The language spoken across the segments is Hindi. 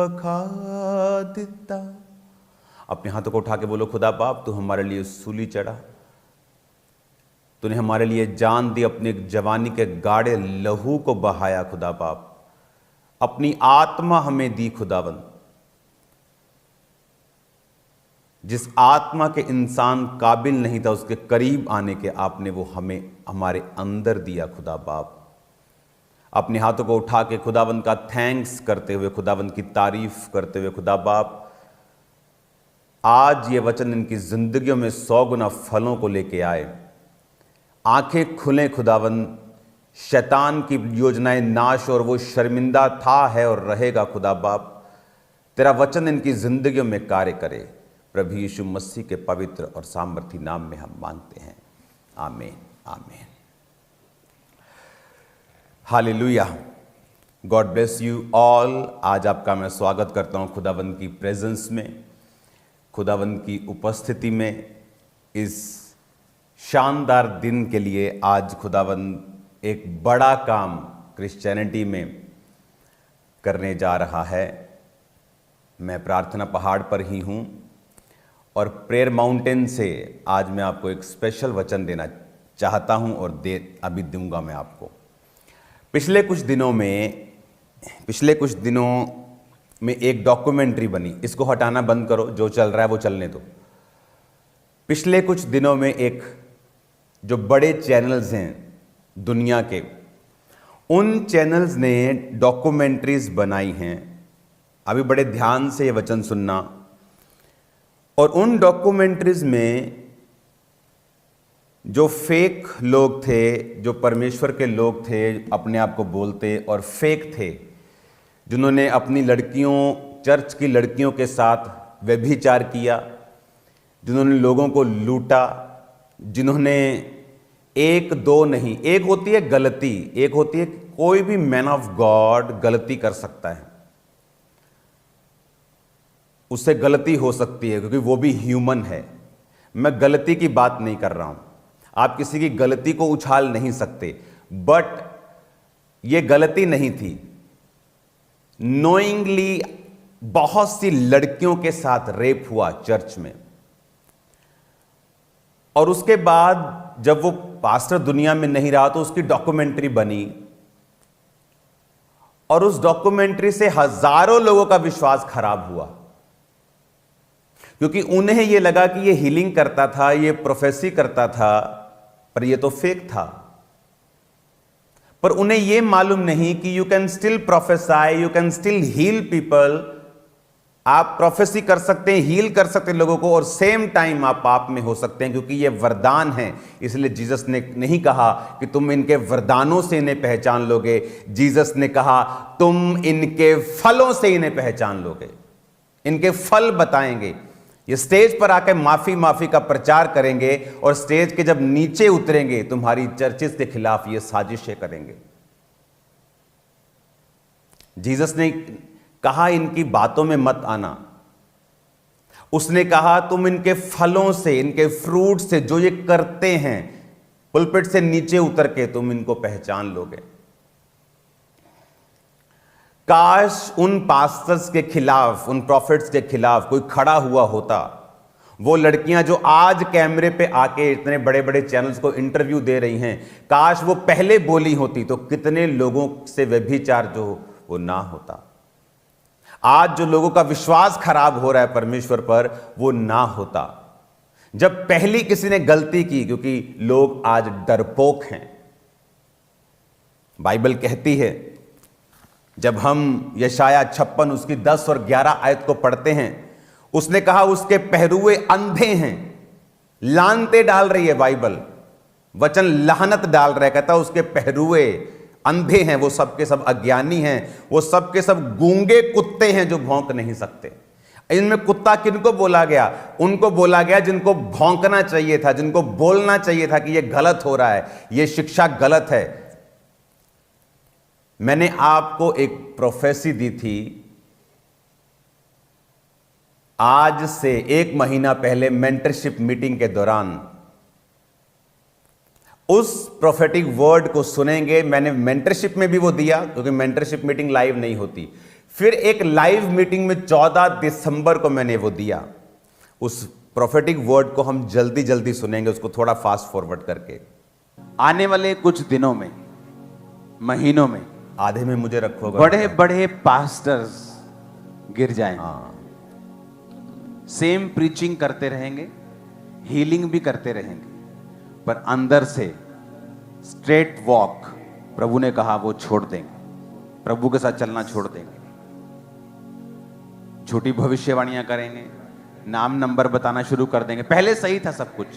वखादिता। अपने हाथों को उठा के बोलो, खुदा बाप तू हमारे लिए सूली चढ़ा, तूने हमारे लिए जान दी, अपनी जवानी के गाढ़े लहू को बहाया खुदा बाप, अपनी आत्मा हमें दी खुदावन। जिस आत्मा के इंसान काबिल नहीं था उसके करीब आने के, आपने वो हमें हमारे अंदर दिया खुदा बाप। अपने हाथों को उठा के खुदावन का थैंक्स करते हुए, खुदावन की तारीफ करते हुए, खुदा बाप आज ये वचन इनकी जिंदगियों में 100 गुना फलों को लेके आए। आंखें खुलें खुदावन, शैतान की योजनाएं नाश और वो शर्मिंदा था, है और रहेगा खुदा बाप। तेरा वचन इनकी जिंदगियों में कार्य करे। प्रभु यीशु मसीह के पवित्र और सामर्थी नाम में हम मांगते हैं, आमीन आमीन। Hallelujah. God bless you all. आज आपका मैं स्वागत करता हूं खुदावंद की प्रेजेंस में, खुदावंद की उपस्थिति में। इस शानदार दिन के लिए आज खुदावंद एक बड़ा काम क्रिश्चियनिटी में करने जा रहा है। मैं प्रार्थना पहाड़ पर ही हूं और प्रेयर माउंटेन से आज मैं आपको एक स्पेशल वचन देना चाहता हूं और अभी दूंगा मैं आपको। पिछले कुछ दिनों में एक डॉक्यूमेंट्री बनी। इसको हटाना बंद करो, जो चल रहा है वो चलने दो। पिछले कुछ दिनों में एक जो बड़े चैनल्स हैं दुनिया के, उन चैनल्स ने डॉक्यूमेंट्रीज बनाई हैं। अभी बड़े ध्यान से ये वचन सुनना। और उन डॉक्यूमेंट्रीज में जो फेक लोग थे, जो परमेश्वर के लोग थे, अपने आप को बोलते और फेक थे, जिन्होंने अपनी लड़कियों, चर्च की लड़कियों के साथ व्यभिचार किया, जिन्होंने लोगों को लूटा, जिन्होंने एक दो नहीं, एक होती है गलती, एक होती है कोई भी मैन ऑफ गॉड गलती कर सकता है, उससे गलती हो सकती है क्योंकि वो भी ह्यूमन है। मैं गलती की बात नहीं कर रहा हूं, आप किसी की गलती को उछाल नहीं सकते, बट ये गलती नहीं थी। नोइंगली बहुत सी लड़कियों के साथ रेप हुआ चर्च में, और उसके बाद जब वो पास्टर दुनिया में नहीं रहा तो उसकी डॉक्यूमेंट्री बनी, और उस डॉक्यूमेंट्री से हजारों लोगों का विश्वास खराब हुआ क्योंकि उन्हें यह लगा कि ये हीलिंग करता था, ये प्रोफेसी करता था, पर ये तो फेक था। पर उन्हें यह मालूम नहीं कि you can still prophesy, you can still heal people. आप प्रोफेसी कर सकते हैं, हील कर सकते हैं लोगों को, और सेम टाइम आप पाप में हो सकते हैं, क्योंकि ये वरदान है। इसलिए जीसस ने नहीं कहा कि तुम इनके वरदानों से इन्हें पहचान लोगे, जीसस ने कहा तुम इनके फलों से इन्हें पहचान लोगे, इनके फल बताएंगे। ये स्टेज पर आकर माफी का प्रचार करेंगे और स्टेज के जब नीचे उतरेंगे तुम्हारी चर्चेस के खिलाफ ये साजिशें करेंगे। जीसस ने कहा इनकी बातों में मत आना, उसने कहा तुम इनके फलों से, इनके फ्रूट से, जो ये करते हैं, पुलपिट से नीचे उतर के तुम इनको पहचान लोगे। काश उन पास्टर्स के खिलाफ, उन प्रॉफिट्स के खिलाफ कोई खड़ा हुआ होता। वो लड़कियां जो आज कैमरे पे आके इतने बड़े बड़े चैनल्स को इंटरव्यू दे रही हैं, काश वो पहले बोली होती तो कितने लोगों से व्यभिचार जो वो ना होता। आज जो लोगों का विश्वास खराब हो रहा है परमेश्वर पर, वो ना होता जब पहली किसी ने गलती की, क्योंकि लोग आज डरपोक हैं। बाइबल कहती है, जब हम यशाया 56 उसकी 10 और 11 आयत को पढ़ते हैं, उसने कहा उसके पहरुए अंधे हैं। लानते डाल रही है बाइबल, वचन लानत डाल रहा है, कहता उसके पहरुए अंधे हैं, वो सब के सब अज्ञानी हैं, वो सब के सब गूंगे कुत्ते हैं जो भौंक नहीं सकते। इनमें कुत्ता किनको बोला गया? उनको बोला गया जिनको भौंकना चाहिए था, जिनको बोलना चाहिए था कि यह गलत हो रहा है, यह शिक्षा गलत है। मैंने आपको एक प्रोफेसी दी थी आज से 1 महीना पहले मेंटरशिप मीटिंग के दौरान। उस प्रोफेटिक वर्ड को सुनेंगे। मैंने मेंटरशिप में भी वो दिया, क्योंकि मेंटरशिप मीटिंग लाइव नहीं होती। फिर एक लाइव मीटिंग में 14 दिसंबर को मैंने वो दिया। उस प्रोफेटिक वर्ड को हम जल्दी जल्दी सुनेंगे, उसको थोड़ा फास्ट फॉरवर्ड करके। आने वाले कुछ दिनों में, महीनों में आधे में मुझे रखोगे। बड़े बड़े पास्टर्स गिर जाएंगे। हाँ, सेम प्रीचिंग करते रहेंगे, हीलिंग भी करते रहेंगे, पर अंदर से स्ट्रेट वॉक प्रभु ने कहा वो छोड़ देंगे, प्रभु के साथ चलना छोड़ देंगे। झूठी भविष्यवाणियां करेंगे, नाम नंबर बताना शुरू कर देंगे। पहले सही था सब कुछ,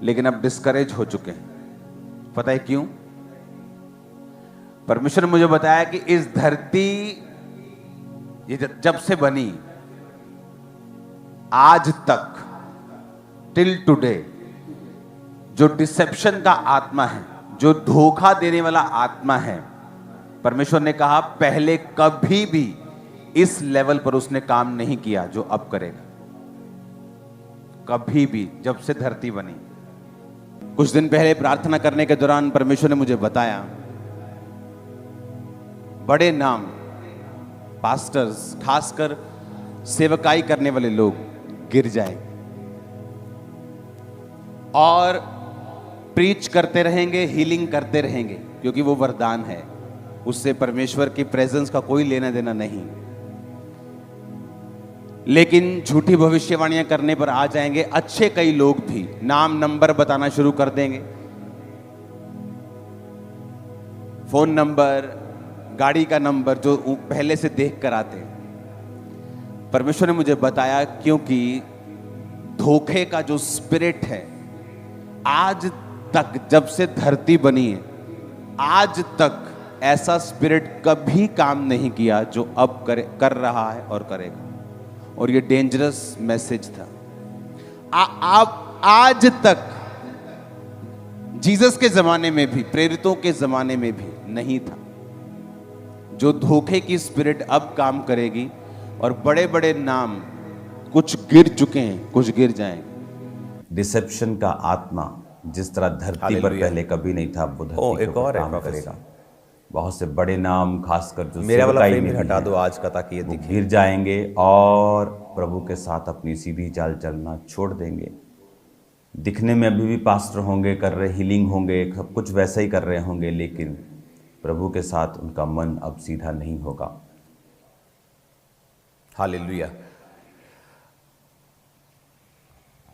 लेकिन अब डिस्करेज हो चुके हैं। पता है क्यों? परमेश्वर ने मुझे बताया कि इस धरती ये जब से बनी आज तक, टिल टुडे, जो डिसेप्शन का आत्मा है, जो धोखा देने वाला आत्मा है, परमेश्वर ने कहा पहले कभी भी इस लेवल पर उसने काम नहीं किया जो अब करेगा। कभी भी, जब से धरती बनी। कुछ दिन पहले प्रार्थना करने के दौरान परमेश्वर ने मुझे बताया बड़े नाम, पास्टर्स, खासकर सेवकाई करने वाले लोग गिर जाएंगे और प्रीच करते रहेंगे, हीलिंग करते रहेंगे, क्योंकि वो वरदान है, उससे परमेश्वर की प्रेजेंस का कोई लेना देना नहीं। लेकिन झूठी भविष्यवाणियां करने पर आ जाएंगे अच्छे कई लोग भी, नाम नंबर बताना शुरू कर देंगे, फोन नंबर, गाड़ी का नंबर जो पहले से देख कर आते हैं। परमेश्वर ने मुझे बताया क्योंकि धोखे का जो स्पिरिट है, आज तक जब से धरती बनी है, आज तक ऐसा स्पिरिट कभी काम नहीं किया जो अब कर रहा है और करेगा। और ये डेंजरस मैसेज था। आप आज तक जीसस के जमाने में भी, प्रेरितों के जमाने में भी नहीं था। जो धोखे की स्पिरिट अब काम करेगी और बड़े बड़े नाम कुछ गिर चुके हैं, कुछ गिर जाएंगे। डिसेप्शन का आत्मा जिस तरह धरती पर पहले कभी नहीं था, वो धरती एक और काम करेगा। बहुत से बड़े नाम, खासकर जो मेरा वाला फ्रेम में हटा दो आज का, ताकि ये दिखे। गिर जाएंगे और प्रभु के साथ अपनी सीधी चाल चलना छोड़ देंगे। दिखने में अभी भी पास्टर होंगे, कर रहे हीलिंग होंगे, सब कुछ वैसा ही कर रहे होंगे, लेकिन प्रभु के साथ उनका मन अब सीधा नहीं होगा। हालेलुया।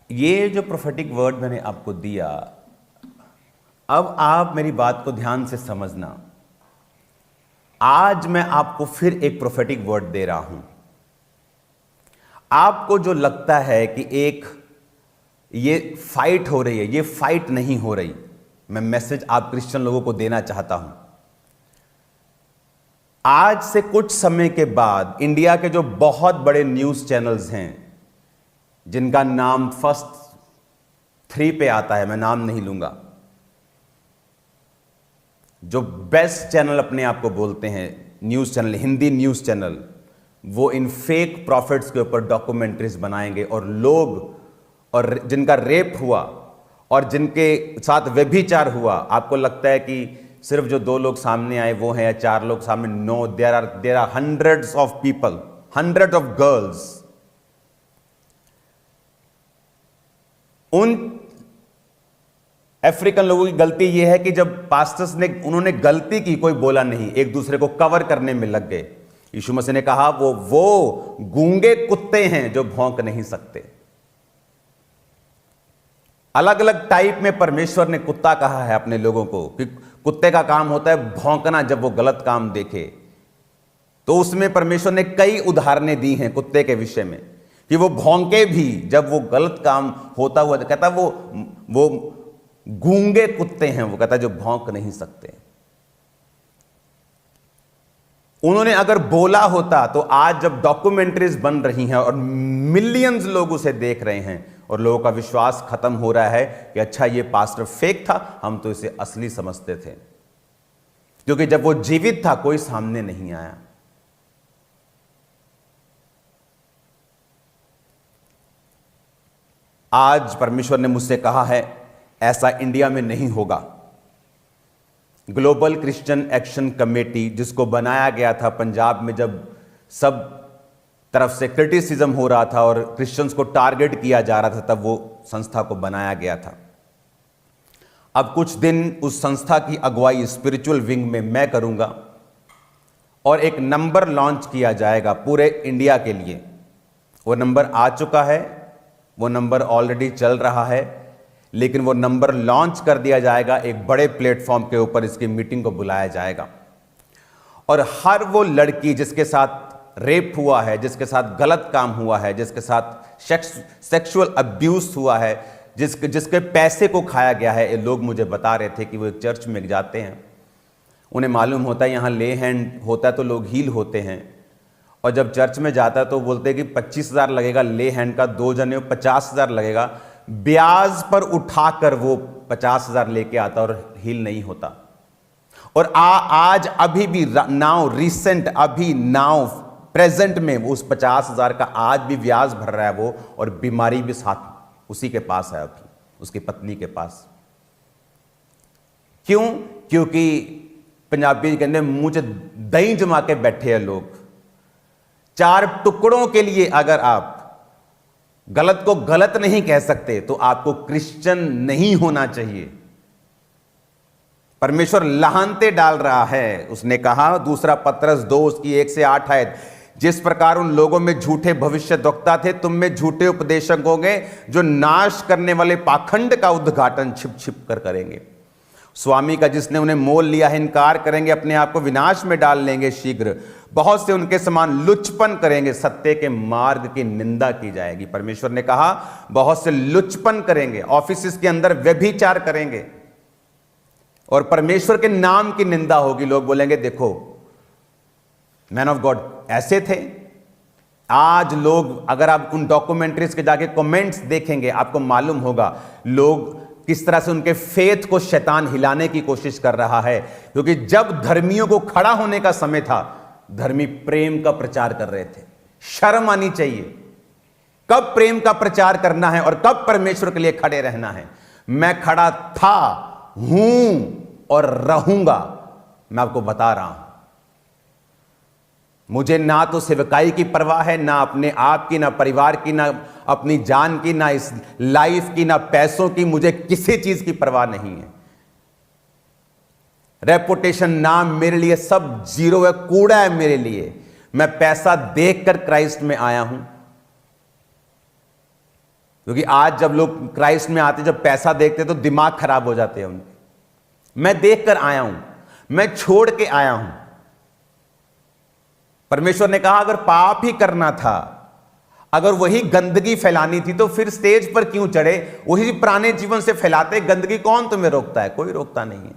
ये जो प्रोफेटिक वर्ड मैंने आपको दिया, अब आप मेरी बात को ध्यान से समझना। आज मैं आपको फिर एक प्रोफेटिक वर्ड दे रहा हूं। आपको जो लगता है कि एक ये फाइट हो रही है, ये फाइट नहीं हो रही। मैं मैसेज आप क्रिश्चियन लोगों को देना चाहता हूं। आज से कुछ समय के बाद इंडिया के जो बहुत बड़े न्यूज चैनल्स हैं, जिनका नाम फर्स्ट 3 पे आता है, मैं नाम नहीं लूंगा, जो बेस्ट चैनल अपने आप को बोलते हैं, news channel, Hindi news channel, वो इन फेक प्रॉफिट्स के ऊपर डॉक्यूमेंट्रीज बनाएंगे। और लोग, और जिनका रेप हुआ और जिनके साथ व्यभिचार हुआ, आपको लगता है कि सिर्फ जो 2 लोग सामने आए वो हैं, या 4 लोग सामने? No, there are hundreds of people, hundred of girls. उन अफ्रीकन लोगों की गलती यह है कि जब पास्टर्स ने, उन्होंने गलती की, कोई बोला नहीं, एक दूसरे को कवर करने में लग गए। यीशु मसीह ने कहा वो गूंगे कुत्ते हैं जो भौंक नहीं सकते। अलग अलग टाइप में परमेश्वर ने कुत्ता कहा है अपने लोगों को, कि कुत्ते का काम होता है भौंकना जब वो गलत काम देखे। तो उसमें परमेश्वर ने कई उदाहरणें दी हैं कुत्ते के विषय में, कि वो भौंके भी जब वो गलत काम होता हुआ, कहता वो गूंगे कुत्ते हैं, वो कहता जो भौंक नहीं सकते। उन्होंने अगर बोला होता तो आज जब डॉक्यूमेंट्रीज बन रही हैं और मिलियंस लोग उसे देख रहे हैं और लोगों का विश्वास खत्म हो रहा है कि अच्छा ये पास्टर फेक था, हम तो इसे असली समझते थे, क्योंकि जब वो जीवित था कोई सामने नहीं आया। आज परमेश्वर ने मुझसे कहा है ऐसा इंडिया में नहीं होगा। ग्लोबल क्रिश्चियन एक्शन कमेटी, जिसको बनाया गया था पंजाब में जब सब तरफ से क्रिटिसिज्म हो रहा था और क्रिश्चियंस को टारगेट किया जा रहा था, तब वो संस्था को बनाया गया था। अब कुछ दिन उस संस्था की अगुवाई स्पिरिचुअल विंग में मैं करूंगा और एक नंबर लॉन्च किया जाएगा पूरे इंडिया के लिए। वो नंबर आ चुका है, वो नंबर ऑलरेडी चल रहा है, लेकिन वो नंबर लॉन्च कर दिया जाएगा। एक बड़े प्लेटफॉर्म के ऊपर इसकी मीटिंग को बुलाया जाएगा और हर वो लड़की जिसके साथ रेप हुआ है, जिसके साथ गलत काम हुआ है, जिसके साथ सेक्सुअल अब्यूज हुआ है, जिसके पैसे को खाया गया है। ये लोग मुझे बता रहे थे कि वो एक चर्च में जाते हैं, उन्हें मालूम होता है यहाँ ले हैंड होता है तो लोग हील होते हैं, और जब चर्च में जाता है तो बोलते हैं कि 25,000 लगेगा ले हैंड का, 2 जने 50,000 लगेगा। ब्याज पर उठाकर वो 50,000 लेके आता और हील नहीं होता। और आज अभी भी नाउ रिसेंट अभी नाउ प्रेजेंट में उस 50,000 का आज भी ब्याज भर रहा है वो, और बीमारी भी साथ उसी के पास है, अभी उसकी पत्नी के पास। क्यों? क्योंकि पंजाबी कहते हैं मुंह च दही जमा के बैठे हैं लोग। 4 टुकड़ों के लिए अगर आप गलत को गलत नहीं कह सकते तो आपको क्रिश्चियन नहीं होना चाहिए। परमेश्वर लाहनते डाल रहा है। उसने कहा, दूसरा पत्रस 2 उसकी 1 से 8 आयत, जिस प्रकार उन लोगों में झूठे भविष्यद्वक्ता थे, तुम में झूठे उपदेशक होंगे जो नाश करने वाले पाखंड का उद्घाटन छिप छिप कर करेंगे। स्वामी का जिसने उन्हें मोल लिया है इनकार करेंगे, अपने आप को विनाश में डाल लेंगे शीघ्र। बहुत से उनके समान लुचपन करेंगे, सत्य के मार्ग की निंदा की जाएगी। परमेश्वर ने कहा बहुत से लुचपन करेंगे, ऑफिस के अंदर व्यभिचार करेंगे और परमेश्वर के नाम की निंदा होगी। लोग बोलेंगे देखो मैन ऑफ गॉड ऐसे थे। आज लोग, अगर आप उन डॉक्यूमेंट्रीज के जाके कमेंट्स देखेंगे, आपको मालूम होगा लोग किस तरह से उनके फेथ को शैतान हिलाने की कोशिश कर रहा है। क्योंकि जब धर्मियों को खड़ा होने का समय था, धर्मी प्रेम का प्रचार कर रहे थे। शर्म आनी चाहिए। कब प्रेम का प्रचार करना है और कब परमेश्वर के लिए खड़े रहना है। मैं खड़ा था, हूं और रहूंगा। मैं आपको बता रहा हूं, मुझे ना तो सेवकाई की परवाह है, ना अपने आप की, ना परिवार की, ना अपनी जान की, ना इस लाइफ की, ना पैसों की। मुझे किसी चीज की परवाह नहीं है। रेपुटेशन, नाम मेरे लिए सब जीरो है, कूड़ा है मेरे लिए। मैं पैसा देखकर क्राइस्ट में आया हूं। क्योंकि आज जब लोग क्राइस्ट में आते, जब पैसा देखते तो दिमाग खराब हो जाते हैं उनके। मैं देखकर आया हूं, मैं छोड़ के आया हूं। परमेश्वर ने कहा अगर पाप ही करना था, अगर वही गंदगी फैलानी थी, तो फिर स्टेज पर क्यों चढ़े? वही पुराने जीवन से फैलाते। गंदगी कौन तुम्हें रोकता है? कोई रोकता नहीं है।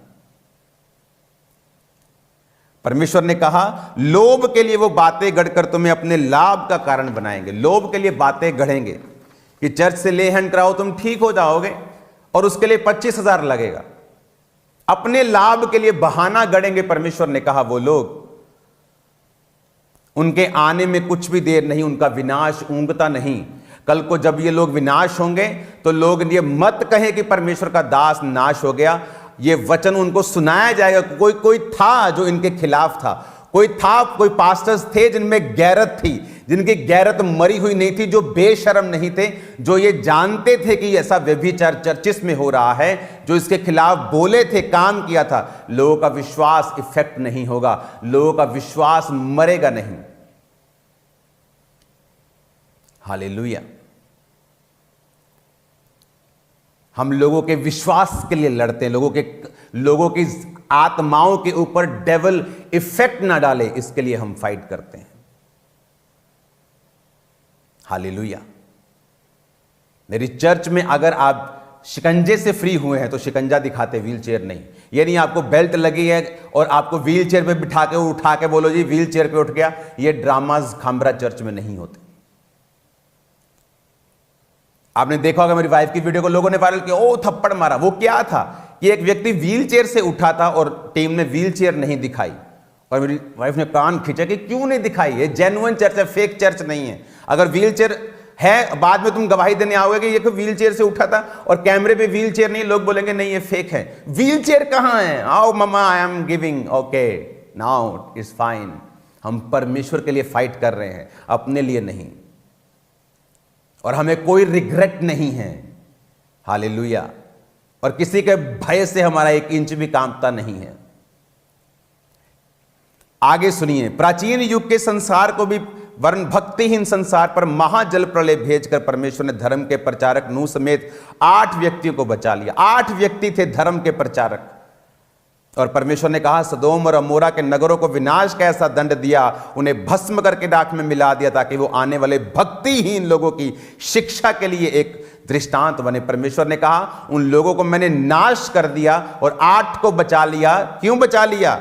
परमेश्वर ने कहा लोभ के लिए वो बातें गढ़कर तुम्हें अपने लाभ का कारण बनाएंगे। लोभ के लिए बातें गढ़ेंगे कि चर्च से ले हैंड कराओ, तुम ठीक हो जाओगे, और उसके लिए 25,000 लगेगा। अपने लाभ के लिए बहाना गढ़ेंगे। परमेश्वर ने कहा वो लोग, उनके आने में कुछ भी देर नहीं, उनका विनाश ऊंघता नहीं। कल को जब ये लोग विनाश होंगे तो लोग ये मत कहें कि परमेश्वर का दास नाश हो गया। ये वचन उनको सुनाया जाएगा। कोई था जो इनके खिलाफ था, कोई पास्टर्स थे जिनमें गैरत थी, जिनकी गैरत मरी हुई नहीं थी, जो बेशर्म नहीं थे, जो ये जानते थे कि ऐसा व्यभिचार चर्चिस में हो रहा है, जो इसके खिलाफ बोले थे, काम किया था। लोगों का विश्वास इफेक्ट नहीं होगा, लोगों का विश्वास मरेगा नहीं। हालेलुया। हम लोगों के विश्वास के लिए लड़ते हैं, लोगों की आत्माओं के ऊपर डेविल इफेक्ट ना डाले, इसके लिए हम फाइट करते हैं। हालेलुया। मेरी चर्च में अगर आप शिकंजे से फ्री हुए हैं तो शिकंजा दिखाते, व्हील चेयर नहीं। यानी आपको बेल्ट लगी है और आपको व्हील चेयर पे बिठा के उठा के बोलो जी व्हील चेयर पे उठ गया। ये ड्रामाज खामरा चर्च में नहीं होते। आपने देखा होगा मेरी वाइफ की वीडियो को लोगों ने वायरल किया, ओ थप्पड़ मारा। वो क्या था कि एक व्यक्ति व्हील चेयर से उठा था और टीम ने व्हील चेयर नहीं दिखाई, और मेरी वाइफ ने कान खींचा कि क्यों नहीं दिखाई। ये जेन्युइन चर्च है, फेक चर्च नहीं है। अगर व्हील चेयर है, बाद में तुम गवाही देने आओगे कि ये तो व्हील चेयर से उठा था और कैमरे पे व्हील चेयर नहीं, लोग बोलेंगे नहीं ये फेक है। व्हील चेयर कहां है? आओ मम्मा, I am giving, okay now it's fine. हम परमेश्वर के लिए फाइट कर रहे हैं, अपने लिए नहीं, और हमें कोई रिग्रेट नहीं है। हालेलुया। और किसी के भय से हमारा 1 इंच भी कांपता नहीं है। आगे सुनिए, प्राचीन युग के संसार को भी वर्ण भक्तिहीन संसार पर महाजल प्रलय भेजकर परमेश्वर ने धर्म के प्रचारक नूह समेत 8 व्यक्तियों को बचा लिया। 8 व्यक्ति थे धर्म के प्रचारक, और परमेश्वर ने कहा सदोम और अमोरा के नगरों को विनाश का ऐसा दंड दिया, उन्हें भस्म करके राख में मिला दिया, ताकि वो आने वाले भक्तिहीन लोगों की शिक्षा के लिए एक दृष्टांत बने। परमेश्वर ने कहा उन लोगों को मैंने नाश कर दिया और 8 को बचा लिया। क्यों बचा लिया?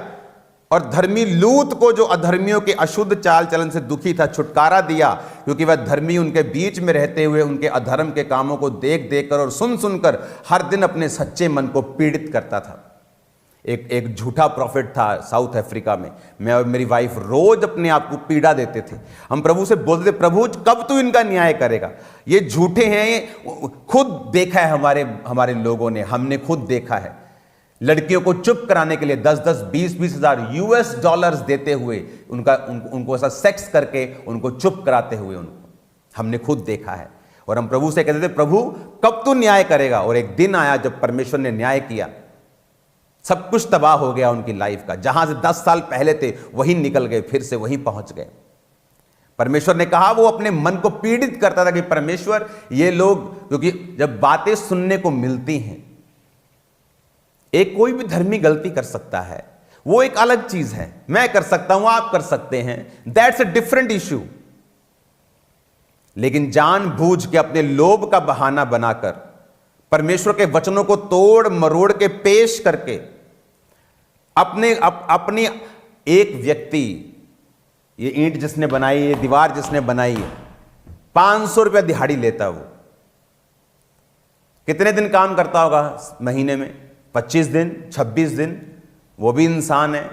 और धर्मी लूत को, जो अधर्मियों के अशुद्ध चाल चलन से दुखी था, छुटकारा दिया, क्योंकि वह धर्मी उनके बीच में रहते हुए उनके अधर्म के कामों को देख देख कर और सुन सुनकर हर दिन अपने सच्चे मन को पीड़ित करता था। एक झूठा प्रॉफिट था साउथ अफ्रीका में। मैं और मेरी वाइफ रोज अपने आप को पीड़ा देते थे। हम प्रभु से बोलते थे, प्रभु कब तू इनका न्याय करेगा? ये झूठे हैं। ये खुद देखा है हमारे लोगों ने, हमने खुद देखा है। लड़कियों को चुप कराने के लिए 10-10, 20-20 हजार US डॉलर्स देते हुए उनको ऐसा सेक्स करके उनको चुप कराते हुए हमने खुद देखा है। और हम प्रभु से कहते थे, प्रभु कब तू न्याय करेगा? और एक दिन आया जब परमेश्वर ने न्याय किया। सब कुछ तबाह हो गया उनकी लाइफ का। जहां से 10 साल पहले थे वहीं निकल गए, फिर से वहीं पहुंच गए। परमेश्वर ने कहा, वो अपने मन को पीड़ित करता था कि परमेश्वर ये लोग, क्योंकि जब बातें सुनने को मिलती हैं, एक कोई भी धर्मी गलती कर सकता है, वो एक अलग चीज है। मैं कर सकता हूं, आप कर सकते हैं, दैट्स अ डिफरेंट इश्यू। लेकिन जानबूझ के अपने लोभ का बहाना बनाकर परमेश्वर के वचनों को तोड़ मरोड़ के पेश करके अपनी एक व्यक्ति, ये ईंट जिसने बनाई, ये दीवार जिसने बनाई है, 500 रुपया दिहाड़ी लेता। वो कितने दिन काम करता होगा महीने में? 25 दिन, 26 दिन। वो भी इंसान है।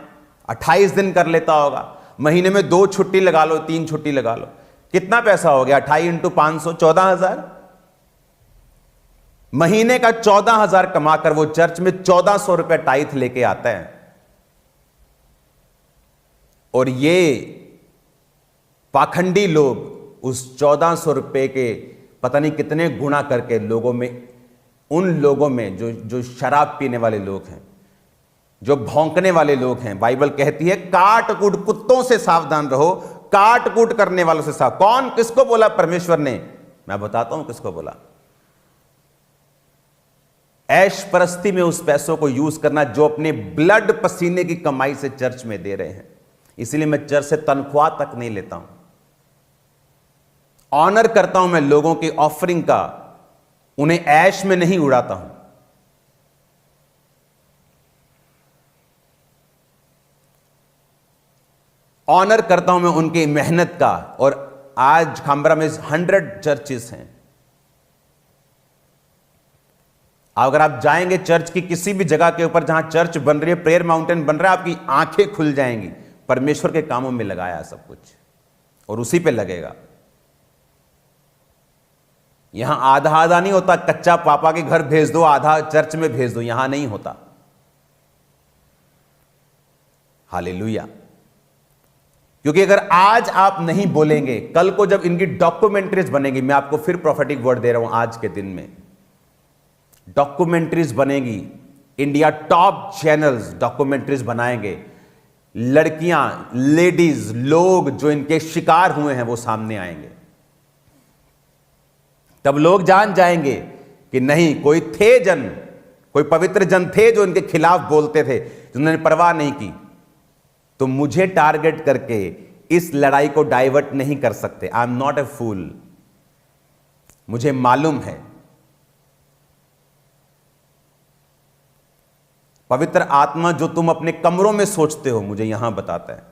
28 दिन कर लेता होगा। महीने में 2 छुट्टी लगा लो, 3 छुट्टी लगा लो, कितना पैसा हो गया? 28 × 500, 14,000। महीने का 14,000 कमाकर वो चर्च में 1400 रुपए टाइथ लेके आता है। और ये पाखंडी लोग उस 1400 रुपए के पता नहीं कितने गुणा करके लोगों में, उन लोगों में जो शराब पीने वाले लोग हैं, जो भौंकने वाले लोग हैं, बाइबल कहती है काट कूट कुत्तों से सावधान रहो, काट कूट करने वालों से सावधान। कौन, किसको बोला परमेश्वर ने? मैं बताता हूं किसको बोला। ऐश परस्ती में उस पैसों को यूज करना जो अपने ब्लड पसीने की कमाई से चर्च में दे रहे हैं। इसलिए मैं चर्च से तनख्वाह तक नहीं लेता हूं। ऑनर करता हूं मैं लोगों की ऑफरिंग का, उन्हें ऐश में नहीं उड़ाता हूं। ऑनर करता हूं मैं उनकी मेहनत का। और आज खामरा में 100 चर्चेस हैं। अगर आप जाएंगे चर्च की किसी भी जगह के ऊपर जहां चर्च बन रही है, प्रेयर माउंटेन बन रहा है, आपकी आंखें खुल जाएंगी। परमेश्वर के कामों में लगाया सब कुछ और उसी पे लगेगा। यहां आधा आधा नहीं होता, कच्चा पापा के घर भेज दो, आधा चर्च में भेज दो, यहां नहीं होता। हालेलुया। क्योंकि अगर आज आप नहीं बोलेंगे, कल को जब इनकी डॉक्यूमेंट्रीज बनेगी, मैं आपको फिर प्रोफेटिक वर्ड दे रहा हूं, आज के दिन में डॉक्यूमेंट्रीज बनेगी, इंडिया टॉप चैनल्स डॉक्यूमेंट्रीज बनाएंगे, लड़कियां, लेडीज, लोग जो इनके शिकार हुए हैं वो सामने आएंगे। तब लोग जान जाएंगे कि नहीं, कोई थे जन, कोई पवित्र जन थे जो इनके खिलाफ बोलते थे, जिन्होंने परवाह नहीं की। तो मुझे टारगेट करके इस लड़ाई को डाइवर्ट नहीं कर सकते। आई एम नॉट ए फूल। मुझे मालूम है पवित्र आत्मा जो तुम अपने कमरों में सोचते हो, मुझे यहां बताता है।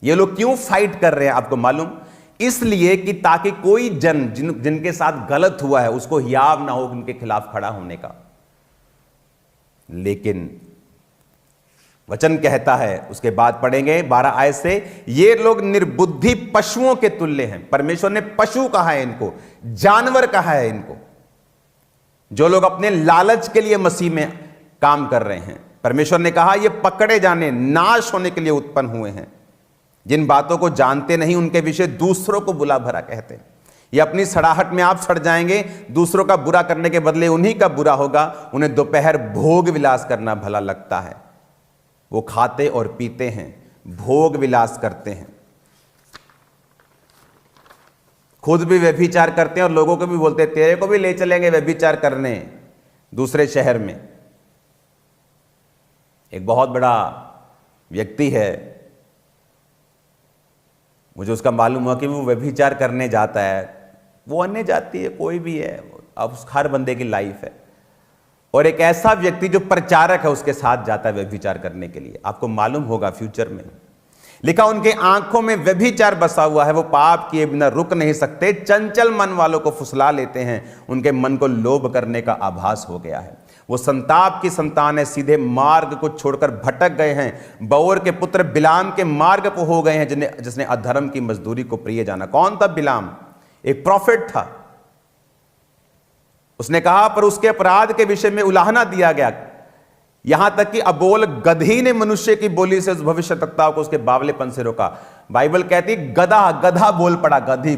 ये लोग क्यों फाइट कर रहे हैं आपको मालूम? इसलिए कि ताकि कोई जन जिनके साथ गलत हुआ है उसको हियाव ना हो उनके खिलाफ खड़ा होने का। लेकिन वचन कहता है, उसके बाद पढ़ेंगे 12 आयत से, ये लोग निर्बुद्धि पशुओं के तुल्य हैं। परमेश्वर ने पशु कहा है इनको, जानवर कहा है इनको, जो लोग अपने लालच के लिए मसीह में काम कर रहे हैं। परमेश्वर ने कहा ये पकड़े जाने, नाश होने के लिए उत्पन्न हुए हैं। जिन बातों को जानते नहीं उनके विषय दूसरों को बुरा भला कहते हैं। ये अपनी सड़ाहट में आप सड़ जाएंगे, दूसरों का बुरा करने के बदले उन्हीं का बुरा होगा। उन्हें दोपहर भोग विलास करना भला लगता है। वो खाते और पीते हैं, भोग विलास करते हैं, खुद भी व्यभिचार करते हैं और लोगों को भी बोलते हैं तेरे को भी ले चलेंगे व्यभिचार करने दूसरे शहर में। एक बहुत बड़ा व्यक्ति है, मुझे उसका मालूम हुआ कि वो व्यभिचार करने जाता है। वो अन्य जाति है, कोई भी है, अब हर बंदे की लाइफ है। और एक ऐसा व्यक्ति जो प्रचारक है उसके साथ जाता है व्यभिचार करने के लिए। आपको मालूम होगा फ्यूचर में लिखा, उनके आंखों में व्यभिचार बसा हुआ है, वो पाप किए बिना रुक नहीं सकते, चंचल मन वालों को फुसला लेते हैं, उनके मन को लोभ करने का आभास हो गया है। वो संताप की संतान है, सीधे मार्ग को छोड़कर भटक गए हैं। बओर के पुत्र बिलाम के मार्ग को हो गए हैं, जिसने अधर्म की मजदूरी को प्रिय जाना। कौन था बिलाम? एक प्रॉफिट था। उसने कहा, पर उसके अपराध के विषय में उलाहना दिया गया, यहां तक कि अबोल गधी ने मनुष्य की बोली से उस भविष्यवक्ता को उसके बावलेपन से रोका। बाइबल कहती गधा बोल पड़ा, गधी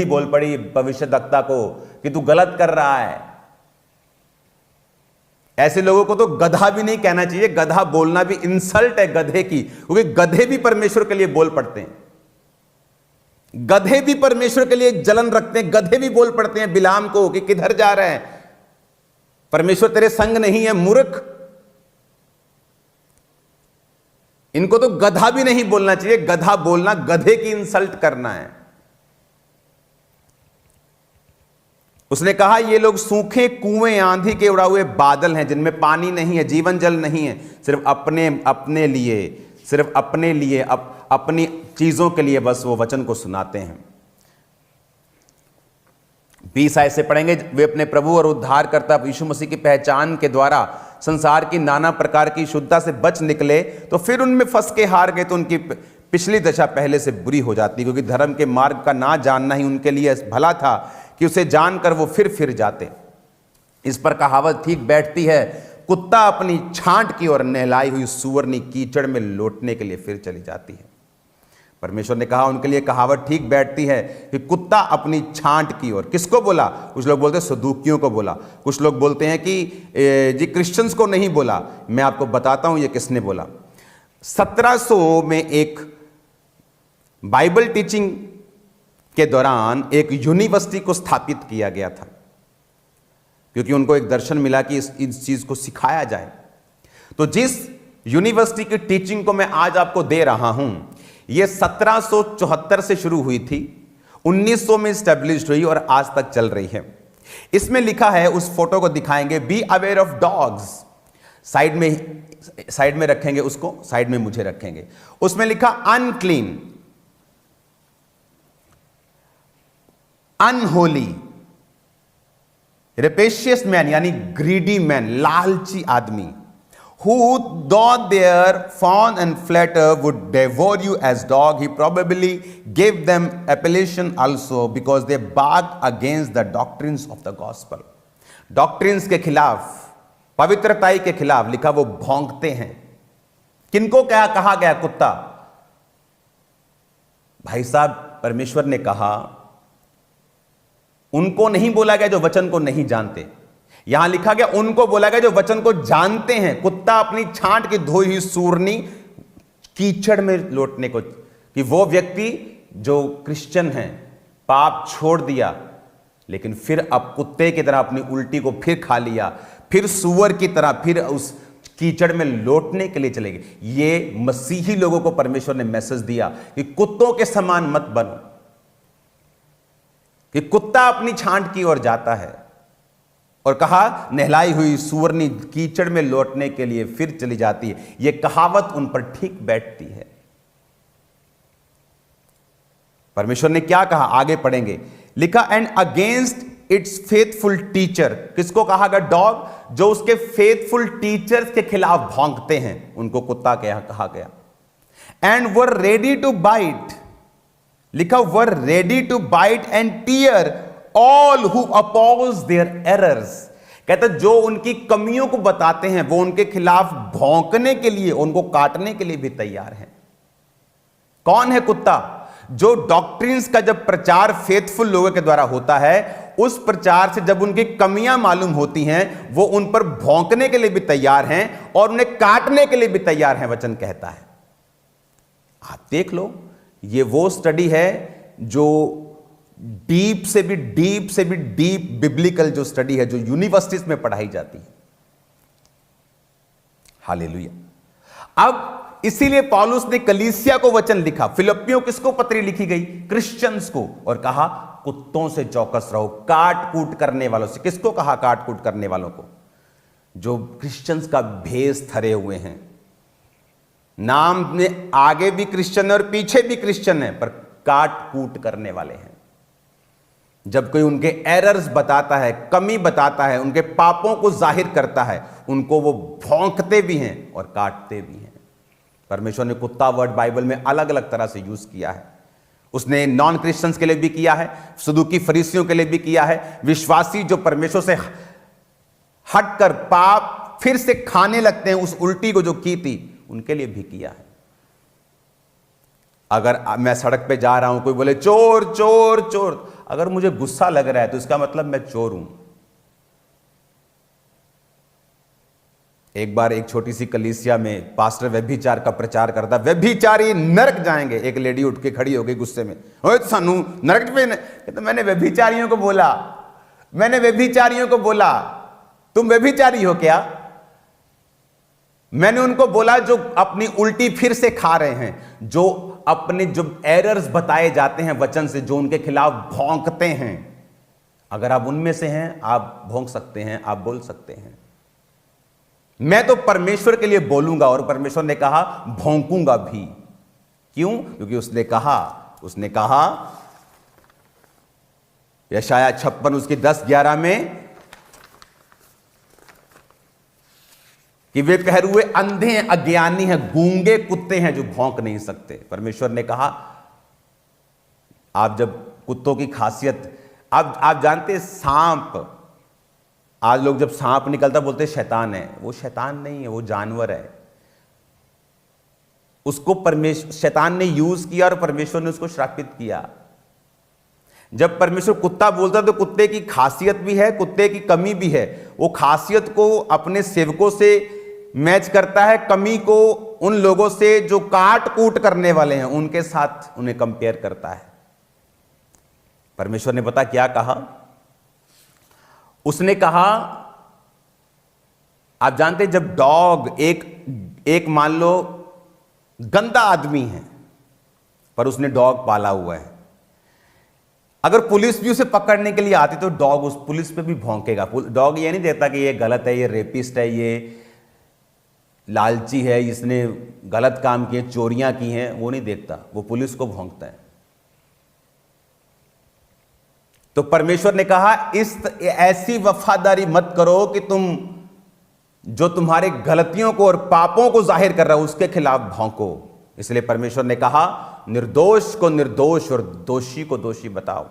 बोल पड़ी भविष्यवक्ता को कि तू गलत कर रहा है। ऐसे लोगों को तो गधा भी नहीं कहना चाहिए। गधा बोलना भी इंसल्ट है गधे की, क्योंकि गधे भी परमेश्वर के लिए बोल पड़ते हैं। गधे भी परमेश्वर के लिए जलन रखते हैं। गधे भी बोल पड़ते हैं बिलाम को कि किधर जा रहे हैं, परमेश्वर तेरे संग नहीं है, मूर्ख। इनको तो गधा भी नहीं बोलना चाहिए। गधा बोलना गधे की इंसल्ट करना है। उसने कहा ये लोग सूखे कुएं, आंधी के उड़ा हुए बादल हैं, जिनमें पानी नहीं है, जीवन जल नहीं है, सिर्फ अपने लिए अपनी चीजों के लिए बस वो वचन को सुनाते हैं। 20 आयत से पढ़ेंगे, वे अपने प्रभु और उद्धारकर्ता यीशु मसीह की पहचान के द्वारा संसार की नाना प्रकार की शुद्धता से बच निकले, तो फिर उनमें फंस के हार गए, तो उनकी पिछली दशा पहले से बुरी हो जाती, क्योंकि धर्म के मार्ग का ना जानना ही उनके लिए भला था कि उसे जानकर वो फिर जाते। इस पर कहावत ठीक बैठती है, कुत्ता अपनी छांट की और नहलाई हुई सुअरनी कीचड़ में लौटने के लिए फिर चली जाती है। परमेश्वर ने कहा उनके लिए कहावत ठीक बैठती है कि कुत्ता अपनी छांट की ओर। किसको बोला? कुछ लोग बोलते हैं सदूकियों को बोला, कुछ लोग बोलते हैं कि जी क्रिश्चियंस को नहीं बोला। मैं आपको बताता हूं ये किसने बोला। 1700 में एक बाइबल टीचिंग के दौरान एक यूनिवर्सिटी को स्थापित किया गया था, क्योंकि उनको एक दर्शन मिला कि इस चीज को सिखाया जाए। तो जिस यूनिवर्सिटी की टीचिंग को मैं आज आपको दे रहा हूं, यह 1774 से शुरू हुई थी, 1900 में स्टैब्लिश्ड हुई और आज तक चल रही है। इसमें लिखा है, उस फोटो को दिखाएंगे, B aware of dogs. Side में रखेंगे उसको, साइड में मुझे रखेंगे। उसमें लिखा अनक्लीन, अनहोली, रेपेशियस मैन यानी ग्रीडी मैन, लालची आदमी, who though their fawn and flatter would devour you as dog, he probably gave them appellation also because they barked against the doctrines of the gospel. Doctrines के खिलाफ, पवित्रताई के खिलाफ लिखा वो भौंकते हैं। किनको क्या कहा गया? कुत्ता। भाई साहब, परमेश्वर ने कहा, उनको नहीं बोला गया जो वचन को नहीं जानते। यहां लिखा गया उनको बोला गया जो वचन को जानते हैं। कुत्ता अपनी छांट की धोई हुई सूरनी कीचड़ में लौटने को, कि वो व्यक्ति जो क्रिश्चियन है, पाप छोड़ दिया, लेकिन फिर अब कुत्ते की तरह अपनी उल्टी को फिर खा लिया, फिर सूअर की तरह फिर उस कीचड़ में लौटने के लिए चले गए। ये मसीही लोगों को परमेश्वर ने मैसेज दिया कि कुत्तों के समान मत बनो, कि कुत्ता अपनी छांट की ओर जाता है, और कहा नहलाई हुई सुअरनी कीचड़ में लौटने के लिए फिर चली जाती है। यह कहावत उन पर ठीक बैठती है। परमेश्वर ने क्या कहा? आगे पढ़ेंगे, लिखा and against it's faithful teacher. किसको कहा गया? डॉग। जो उसके फेथफुल टीचर्स के खिलाफ भौंकते हैं उनको कुत्ता कहा गया। And were ready to bite, लिखा were ready to bite and tear all who oppose their errors. कहते जो उनकी कमियों को बताते हैं वो उनके खिलाफ भौंकने के लिए, उनको काटने के लिए भी तैयार हैं। कौन है कुत्ता? जो डॉक्ट्रिन्स का जब प्रचार फेथफुल लोगों के द्वारा होता है, उस प्रचार से जब उनकी कमियां मालूम होती हैं, वो उन पर भौंकने के लिए भी तैयार हैं और उन्हें काटने के लिए भी तैयार हैं, वचन कहता है। आप देख लो, ये वो स्टडी है जो डीप से भी डीप बिब्लिकल जो स्टडी है, जो यूनिवर्सिटीज में पढ़ाई जाती है। हालेलुया। अब इसीलिए पौलुस ने कलीसिया को वचन लिखा। फिलिप्पियों किसको पत्री लिखी गई? क्रिश्चियंस को। और कहा कुत्तों से चौकस रहो, काट कूट करने वालों से। किसको कहा? काट कूट करने वालों को, जो क्रिश्चियंस का भेष धरे हुए हैं। नाम में आगे भी क्रिश्चियन है और पीछे भी क्रिश्चियन है, पर काट कूट करने वाले हैं। जब कोई उनके एरर्स बताता है, कमी बताता है, उनके पापों को जाहिर करता है, उनको वो भौंकते भी हैं और काटते भी हैं। परमेश्वर ने कुत्ता वर्ड बाइबल में अलग अलग तरह से यूज किया है। उसने नॉन क्रिश्चियंस के लिए भी किया है, सदूकी फरीसियों के लिए भी किया है, विश्वासी जो परमेश्वर से हटकर पाप फिर से खाने लगते हैं, उस उल्टी को जो की थी, उनके लिए भी किया है। अगर मैं सड़क पे जा रहा हूं, कोई बोले चोर चोर चोर, अगर मुझे गुस्सा लग रहा है तो इसका मतलब मैं चोर हूं। एक बार एक छोटी सी कलीसिया में पास्टर व्यभिचार का प्रचार करता, व्यभिचारी नरक जाएंगे। एक लेडी उठ के खड़ी हो गई गुस्से में, ओए सानू नरक पे। तो मैंने व्यभिचारियों को बोला तुम व्यभिचारी हो क्या? मैंने उनको बोला जो अपनी उल्टी फिर से खा रहे हैं, जो अपने जो एरर्स बताए जाते हैं वचन से, जो उनके खिलाफ भौंकते हैं, अगर आप उनमें से हैं, आप भौंक सकते हैं, आप बोल सकते हैं। मैं तो परमेश्वर के लिए बोलूंगा, और परमेश्वर ने कहा भौंकूंगा भी। क्यों? क्योंकि उसने कहा यशाया 56 उसकी 10-11 में कि वे पहरुए अंधे हैं, अज्ञानी हैं, गूंगे कुत्ते हैं जो भौंक नहीं सकते। परमेश्वर ने कहा आप जब कुत्तों की खासियत, आप जानते हैं सांप, आज लोग जब सांप निकलता बोलते शैतान है। वो शैतान नहीं है, वो जानवर है। उसको शैतान ने यूज किया और परमेश्वर ने उसको श्रापित किया। जब परमेश्वर कुत्ता बोलता तो कुत्ते की खासियत भी है, कुत्ते की कमी भी है। वो खासियत को अपने सेवकों से मैच करता है, कमी को उन लोगों से जो काट कूट करने वाले हैं उनके साथ उन्हें कंपेयर करता है। परमेश्वर ने पता क्या कहा? उसने कहा, आप जानते जब डॉग एक मान लो गंदा आदमी है, पर उसने डॉग पाला हुआ है, अगर पुलिस भी उसे पकड़ने के लिए आती तो डॉग उस पुलिस पे भी भौंकेगा। डॉग ये नहीं देता कि ये गलत है, ये रेपिस्ट है, ये लालची है, इसने गलत काम किए, चोरियां की हैं, वो नहीं देखता, वो पुलिस को भौंकता है। तो परमेश्वर ने कहा ऐसी वफादारी मत करो कि तुम जो तुम्हारे गलतियों को और पापों को जाहिर कर रहा हो उसके खिलाफ भौंको। इसलिए परमेश्वर ने कहा निर्दोष को निर्दोष और दोषी को दोषी बताओ।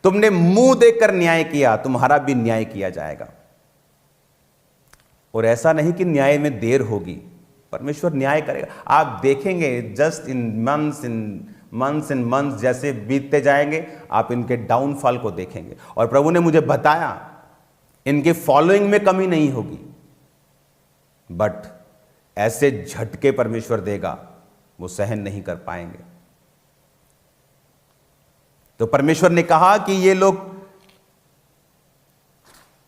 तुमने मुंह देकर न्याय किया, तुम्हारा भी न्याय किया जाएगा। और ऐसा नहीं कि न्याय में देर होगी, परमेश्वर न्याय करेगा। आप देखेंगे जस्ट इन मंथ्स जैसे बीतते जाएंगे, आप इनके डाउनफॉल को देखेंगे। और प्रभु ने मुझे बताया इनके फॉलोइंग में कमी नहीं होगी, बट ऐसे झटके परमेश्वर देगा वो सहन नहीं कर पाएंगे। तो परमेश्वर ने कहा कि ये लोग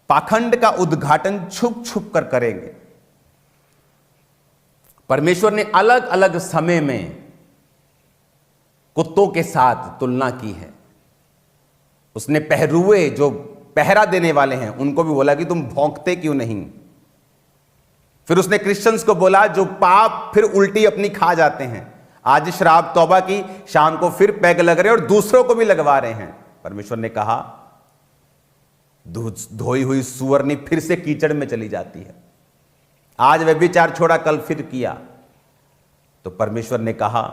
पाखंड का उद्घाटन छुप छुप कर करेंगे। परमेश्वर ने अलग अलग समय में कुत्तों के साथ तुलना की है। उसने पहरुए जो पहरा देने वाले हैं उनको भी बोला कि तुम भौंकते क्यों नहीं। फिर उसने क्रिश्चियंस को बोला जो पाप फिर उल्टी अपनी खा जाते हैं, आज शराब तौबा की, शाम को फिर पैग लग रहे और दूसरों को भी लगवा रहे हैं। परमेश्वर ने कहा धोई हुई सुअरनी फिर से कीचड़ में चली जाती है। आज व्यभिचार छोड़ा, कल फिर किया। तो परमेश्वर ने कहा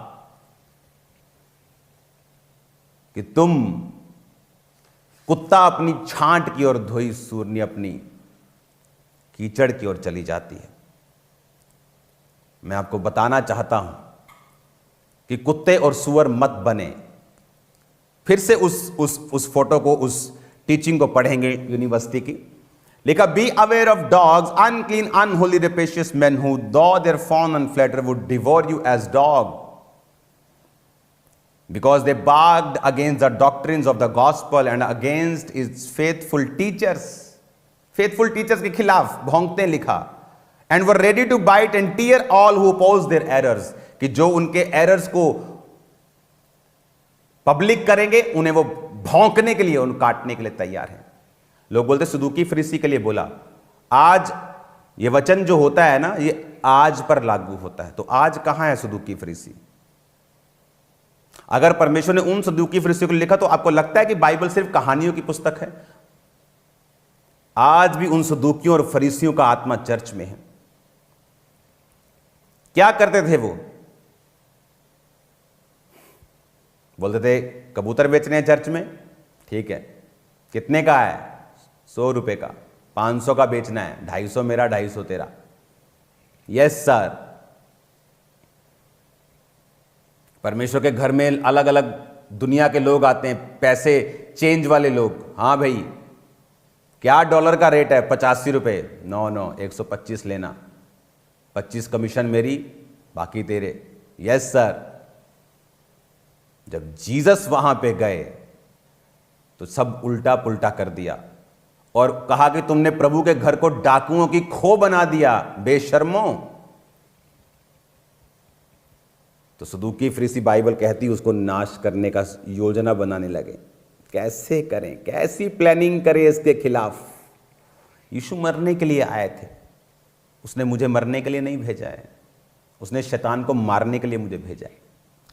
कि तुम कुत्ता अपनी छांट की ओर, धोई सुअरनी अपनी कीचड़ की ओर चली जाती है। मैं आपको बताना चाहता हूं कि कुत्ते और सुअर मत बने। फिर से उस फोटो को, उस टीचिंग को पढ़ेंगे यूनिवर्सिटी की। लिखा, be aware of dogs, unclean unholy rapacious man who though they're fawn and flatter would devour you as dog because they barked against the doctrines of the gospel and against its faithful teachers के खिलाफ भौंकते लिखा, and were ready to bite and tear all who oppose their errors, कि जो उनके एरर्स को पब्लिक करेंगे उन्हें वो भौंकने के लिए, उन काटने के लिए तैयार हैं। लोग बोलते सदूकी फरीसी के लिए बोला। आज ये वचन जो होता है ना, ये आज पर लागू होता है। तो आज कहां है सदूकी फरीसी? अगर परमेश्वर ने उन सदूकी फरीसियों को लिखा तो आपको लगता है कि बाइबल सिर्फ कहानियों की पुस्तक है? आज भी उन सदूकियों और फरीसियों का आत्मा चर्च में है। क्या करते थे वो? बोलते थे कबूतर बेचने हैं चर्च में, ठीक है, कितने का है? 100 रुपए का। 500 का बेचना है, 250 मेरा 250 तेरा। Yes sir. परमेश्वर के घर में अलग अलग दुनिया के लोग आते हैं, पैसे चेंज वाले लोग। हाँ भाई, क्या डॉलर का रेट है? 85 रुपए। नो 125 लेना, 25 कमीशन मेरी, बाकी तेरे। Yes sir. जब जीसस वहां पे गए तो सब उल्टा पुल्टा कर दिया और कहा कि तुमने प्रभु के घर को डाकुओं की खो बना दिया, बेशर्मों। तो सदूकी फरीसी, बाइबल कहती उसको नाश करने का योजना बनाने लगे। कैसे करें, कैसी प्लानिंग करें इसके खिलाफ? यीशु मरने के लिए आए थे, उसने मुझे मरने के लिए नहीं भेजा है, उसने शैतान को मारने के लिए मुझे भेजा है।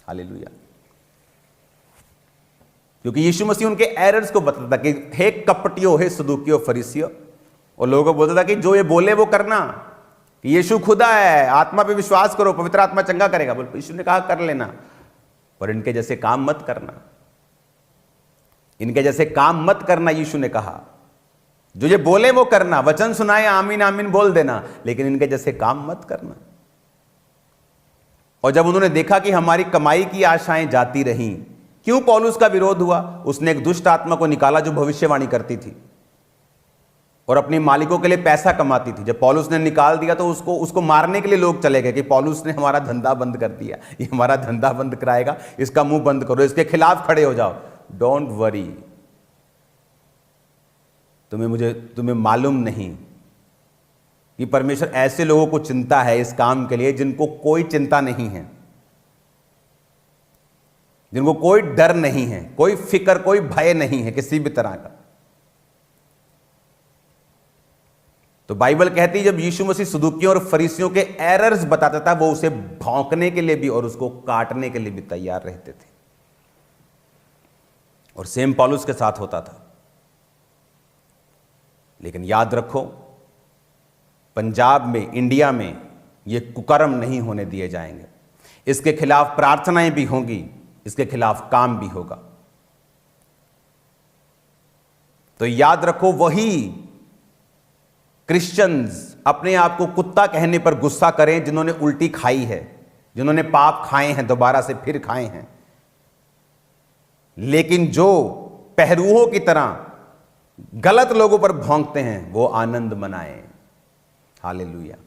हालेलुया। क्योंकि यीशु मसीह उनके एरर्स को बताता था कि हे कपटियों, हे सदूकियों, फरीसियों, और लोगों को बोलता था कि जो ये बोले वो करना, कि यीशु खुदा है, आत्मा पे विश्वास करो, पवित्र आत्मा चंगा करेगा। बोल, यीशु ने कहा कर लेना, पर इनके जैसे काम मत करना, इनके जैसे काम मत करना। यीशु ने कहा जो ये बोले वो करना, वचन सुनाए आमीन आमीन बोल देना, लेकिन इनके जैसे काम मत करना। और जब उन्होंने देखा कि हमारी कमाई की आशाएं जाती रहीं, क्यों पौलुस का विरोध हुआ? उसने एक दुष्ट आत्मा को निकाला जो भविष्यवाणी करती थी और अपने मालिकों के लिए पैसा कमाती थी। जब पौलुस ने निकाल दिया तो उसको मारने के लिए लोग चले गए कि पौलुस ने हमारा धंधा बंद कर दिया, ये हमारा धंधा बंद कराएगा, इसका मुंह बंद करो, इसके खिलाफ खड़े हो जाओ। डोंट वरी, तुम्हें मालूम नहीं कि परमेश्वर ऐसे लोगों को चिंता है इस काम के लिए जिनको कोई चिंता नहीं है, जिनको कोई डर नहीं है, कोई फिक्र, कोई भय नहीं है किसी भी तरह का। तो बाइबल कहती है जब यीशु मसीह सदूकियों और फरीसियों के एरर्स बताता था, वो उसे भौंकने के लिए भी और उसको काटने के लिए भी तैयार रहते थे। और सेम पौलुस के साथ होता था। लेकिन याद रखो, पंजाब में, इंडिया में ये कुकर्म नहीं होने दिए जाएंगे। इसके खिलाफ प्रार्थनाएं भी होंगी, इसके खिलाफ काम भी होगा। तो याद रखो, वही क्रिश्चियंस अपने आप को कुत्ता कहने पर गुस्सा करें जिन्होंने उल्टी खाई है, जिन्होंने पाप खाए हैं, दोबारा से फिर खाए हैं, लेकिन जो पहरुओं की तरह गलत लोगों पर भौंकते हैं वो आनंद मनाएं। हालेलुया।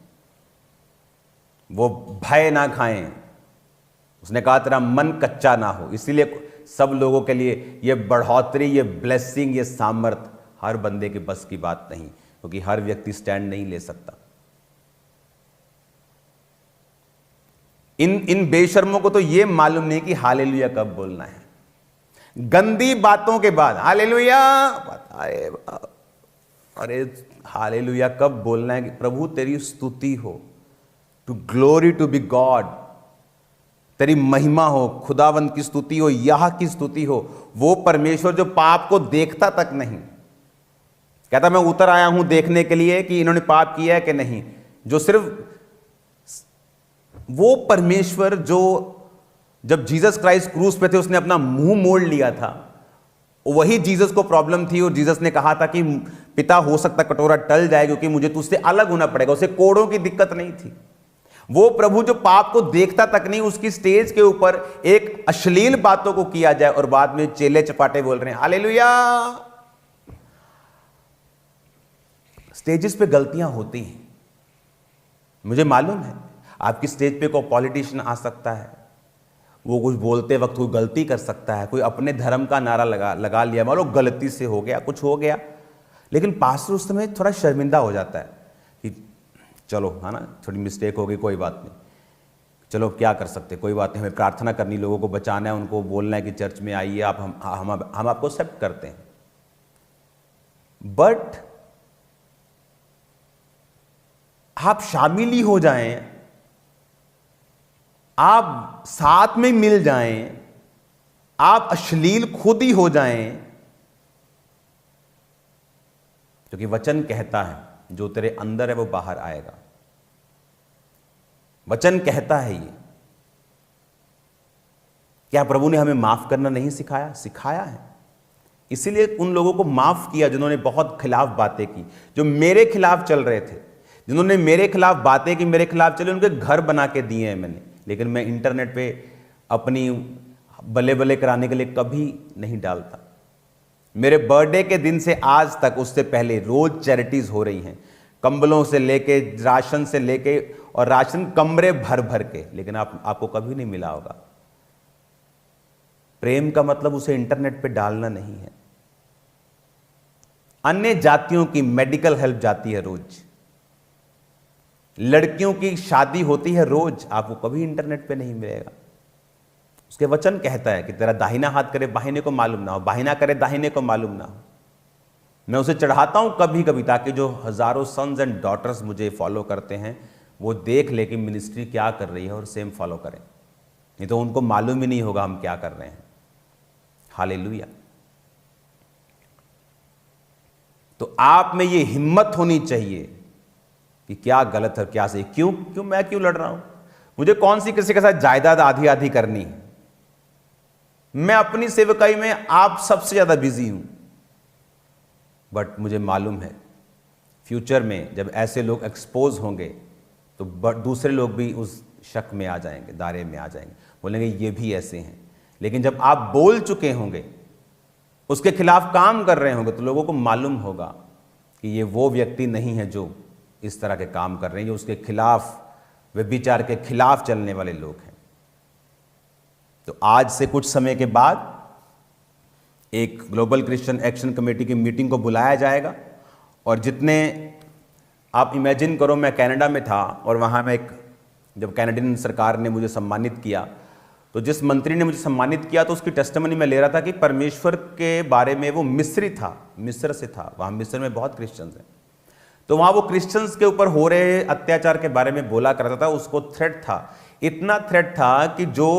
वो भय ना खाएं। उसने कहा तेरा मन कच्चा ना हो। इसीलिए सब लोगों के लिए ये बढ़ोतरी, ये ब्लेसिंग, ये सामर्थ हर बंदे के बस की बात नहीं, क्योंकि हर व्यक्ति स्टैंड नहीं ले सकता। इन बेशर्मों को तो ये मालूम नहीं कि हालेलुया कब बोलना है। गंदी बातों के बाद हालेलुया, अरे हालेलुया कब बोलना है कि प्रभु तेरी स्तुति हो, to glory to be God, तेरी महिमा हो, खुदावंत की स्तुति हो, यह की स्तुति हो। वो परमेश्वर जो पाप को देखता तक नहीं, कहता मैं उतर आया हूं देखने के लिए कि इन्होंने पाप किया है कि नहीं। जो सिर्फ वो परमेश्वर जो जब जीसस क्राइस्ट क्रूस पे थे उसने अपना मुंह मोड़ लिया था, वही जीसस को प्रॉब्लम थी और जीसस ने कहा था कि पिता हो सकता कटोरा टल जाए क्योंकि मुझे तुझसे अलग होना पड़ेगा। उसे कोड़ों की दिक्कत नहीं थी। वो प्रभु जो पाप को देखता तक नहीं, उसकी स्टेज के ऊपर एक अश्लील बातों को किया जाए और बाद में चेले चपाटे बोल रहे हैं हालेलुया। स्टेजेस पे गलतियां होती हैं, मुझे मालूम है। आपकी स्टेज पे कोई पॉलिटिशियन आ सकता है, वो कुछ बोलते वक्त कोई गलती कर सकता है, कोई अपने धर्म का नारा लगा लिया, मान लो गलती से हो गया, कुछ हो गया, लेकिन पास्टर उस समय थोड़ा शर्मिंदा हो जाता है कि चलो है ना, थोड़ी मिस्टेक हो गई, कोई बात नहीं, चलो क्या कर सकते, कोई बात नहीं, हमें प्रार्थना करनी, लोगों को बचाना है, उनको बोलना है कि चर्च में आइए आप, हम आपको एक्सेप्ट करते हैं। बट आप शामिल ही हो जाएं, आप साथ में मिल जाएं, आप अश्लील खुद ही हो जाएं, क्योंकि वचन कहता है जो तेरे अंदर है वो बाहर आएगा। वचन कहता है ये। क्या प्रभु ने हमें माफ करना नहीं सिखाया? सिखाया है। इसीलिए उन लोगों को माफ किया जिन्होंने बहुत खिलाफ बातें की, जो मेरे खिलाफ चल रहे थे, जिन्होंने मेरे खिलाफ बातें की, मेरे खिलाफ चले, उनके घर बना के दिए हैं मैंने। लेकिन मैं इंटरनेट पे अपनी बल्ले बल्ले कराने के लिए कभी नहीं डालता। मेरे बर्थडे के दिन से आज तक, उससे पहले रोज चैरिटीज हो रही हैं, कंबलों से लेके, राशन से लेके, और राशन कमरे भर भर के, लेकिन आपको कभी नहीं मिला होगा। प्रेम का मतलब उसे इंटरनेट पे डालना नहीं है। अन्य जातियों की मेडिकल हेल्प जाती है रोज, लड़कियों की शादी होती है रोज, आपको कभी इंटरनेट पे नहीं मिलेगा। उसके वचन कहता है कि तेरा दाहिना हाथ करे बाहिने को मालूम ना हो, बाहिना करे दाहिने को मालूम ना हो। मैं उसे चढ़ाता हूं कभी कभी, ताकि जो हजारों सन्स एंड डॉटर्स मुझे फॉलो करते हैं वो देख ले कि मिनिस्ट्री क्या कर रही है और सेम फॉलो करें, नहीं तो उनको मालूम ही नहीं होगा हम क्या कर रहे हैं। हालेलुया। तो आप में ये हिम्मत होनी चाहिए कि क्या गलत है क्या सही। क्यों मैं क्यों लड़ रहा हूं? मुझे कौन सी किसी के साथ जायदाद आधी आधी करनी है? मैं अपनी सेवकाई में आप सबसे ज्यादा बिजी हूं। बट मुझे मालूम है फ्यूचर में जब ऐसे लोग एक्सपोज होंगे तो दूसरे लोग भी उस शक में आ जाएंगे, दायरे में आ जाएंगे, बोलेंगे ये भी ऐसे हैं। लेकिन जब आप बोल चुके होंगे, उसके खिलाफ काम कर रहे होंगे, तो लोगों को मालूम होगा कि ये वो व्यक्ति नहीं है जो इस तरह के काम कर रहे हैं, ये उसके खिलाफ, व्यभिचार के खिलाफ चलने वाले लोग हैं। तो आज से कुछ समय के बाद एक ग्लोबल क्रिश्चियन एक्शन कमेटी की मीटिंग को बुलाया जाएगा, और जितने आप इमेजिन करो, मैं कनाडा में था और वहाँ में जब कैनेडियन सरकार ने मुझे सम्मानित किया, तो जिस मंत्री ने मुझे सम्मानित किया तो उसकी टेस्टिमनी मैं ले रहा था कि परमेश्वर के बारे में, वो मिस्री था, मिस्र से था, वहाँ मिस्र में बहुत क्रिश्चियंस हैं, तो वहाँ वो क्रिश्चियंस के ऊपर हो रहे अत्याचार के बारे में बोला करता था। उसको थ्रेट था, इतना थ्रेट था कि जो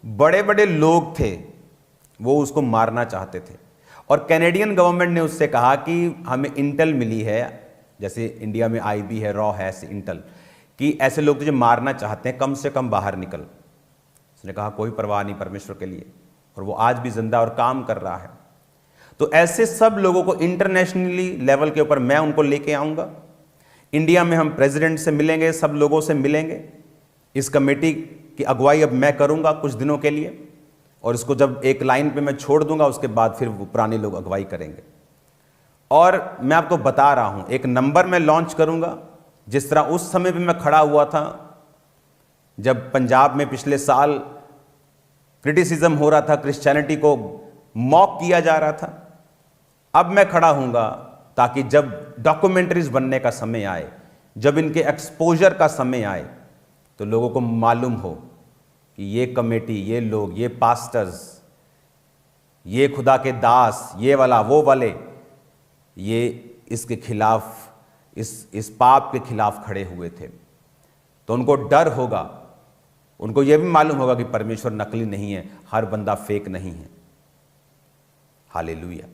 बड़े बड़े लोग थे वो उसको मारना चाहते थे। और कैनेडियन गवर्नमेंट ने उससे कहा कि हमें इंटेल मिली है, जैसे इंडिया में आईबी है, रॉ है, इंटेल, कि ऐसे लोग तुझे मारना चाहते हैं, कम से कम बाहर निकल। उसने कहा कोई परवाह नहीं परमेश्वर के लिए, और वो आज भी जिंदा और काम कर रहा है। तो ऐसे सब लोगों को इंटरनेशनली लेवल के ऊपर मैं उनको लेके आऊंगा। इंडिया में हम प्रेसिडेंट से मिलेंगे, सब लोगों से मिलेंगे। इस कमेटी की अगुवाई अब मैं करूंगा कुछ दिनों के लिए, और इसको जब एक लाइन पे मैं छोड़ दूंगा, उसके बाद फिर वो पुराने लोग अगुवाई करेंगे। और मैं आपको बता रहा हूं, एक नंबर मैं लॉन्च करूंगा, जिस तरह उस समय पे मैं खड़ा हुआ था जब पंजाब में पिछले साल क्रिटिसिज्म हो रहा था, क्रिश्चियनिटी को मॉक किया जा रहा था। अब मैं खड़ा हूंगा ताकि जब डॉक्यूमेंट्रीज बनने का समय आए, जब इनके एक्सपोजर का समय आए, तो लोगों को मालूम हो कि ये कमेटी, ये लोग, ये पास्टर्स, ये खुदा के दास, ये वाला वो वाले, ये इसके खिलाफ, इस पाप के खिलाफ खड़े हुए थे। तो उनको डर होगा, उनको यह भी मालूम होगा कि परमेश्वर नकली नहीं है, हर बंदा फेक नहीं है। हालेलुया।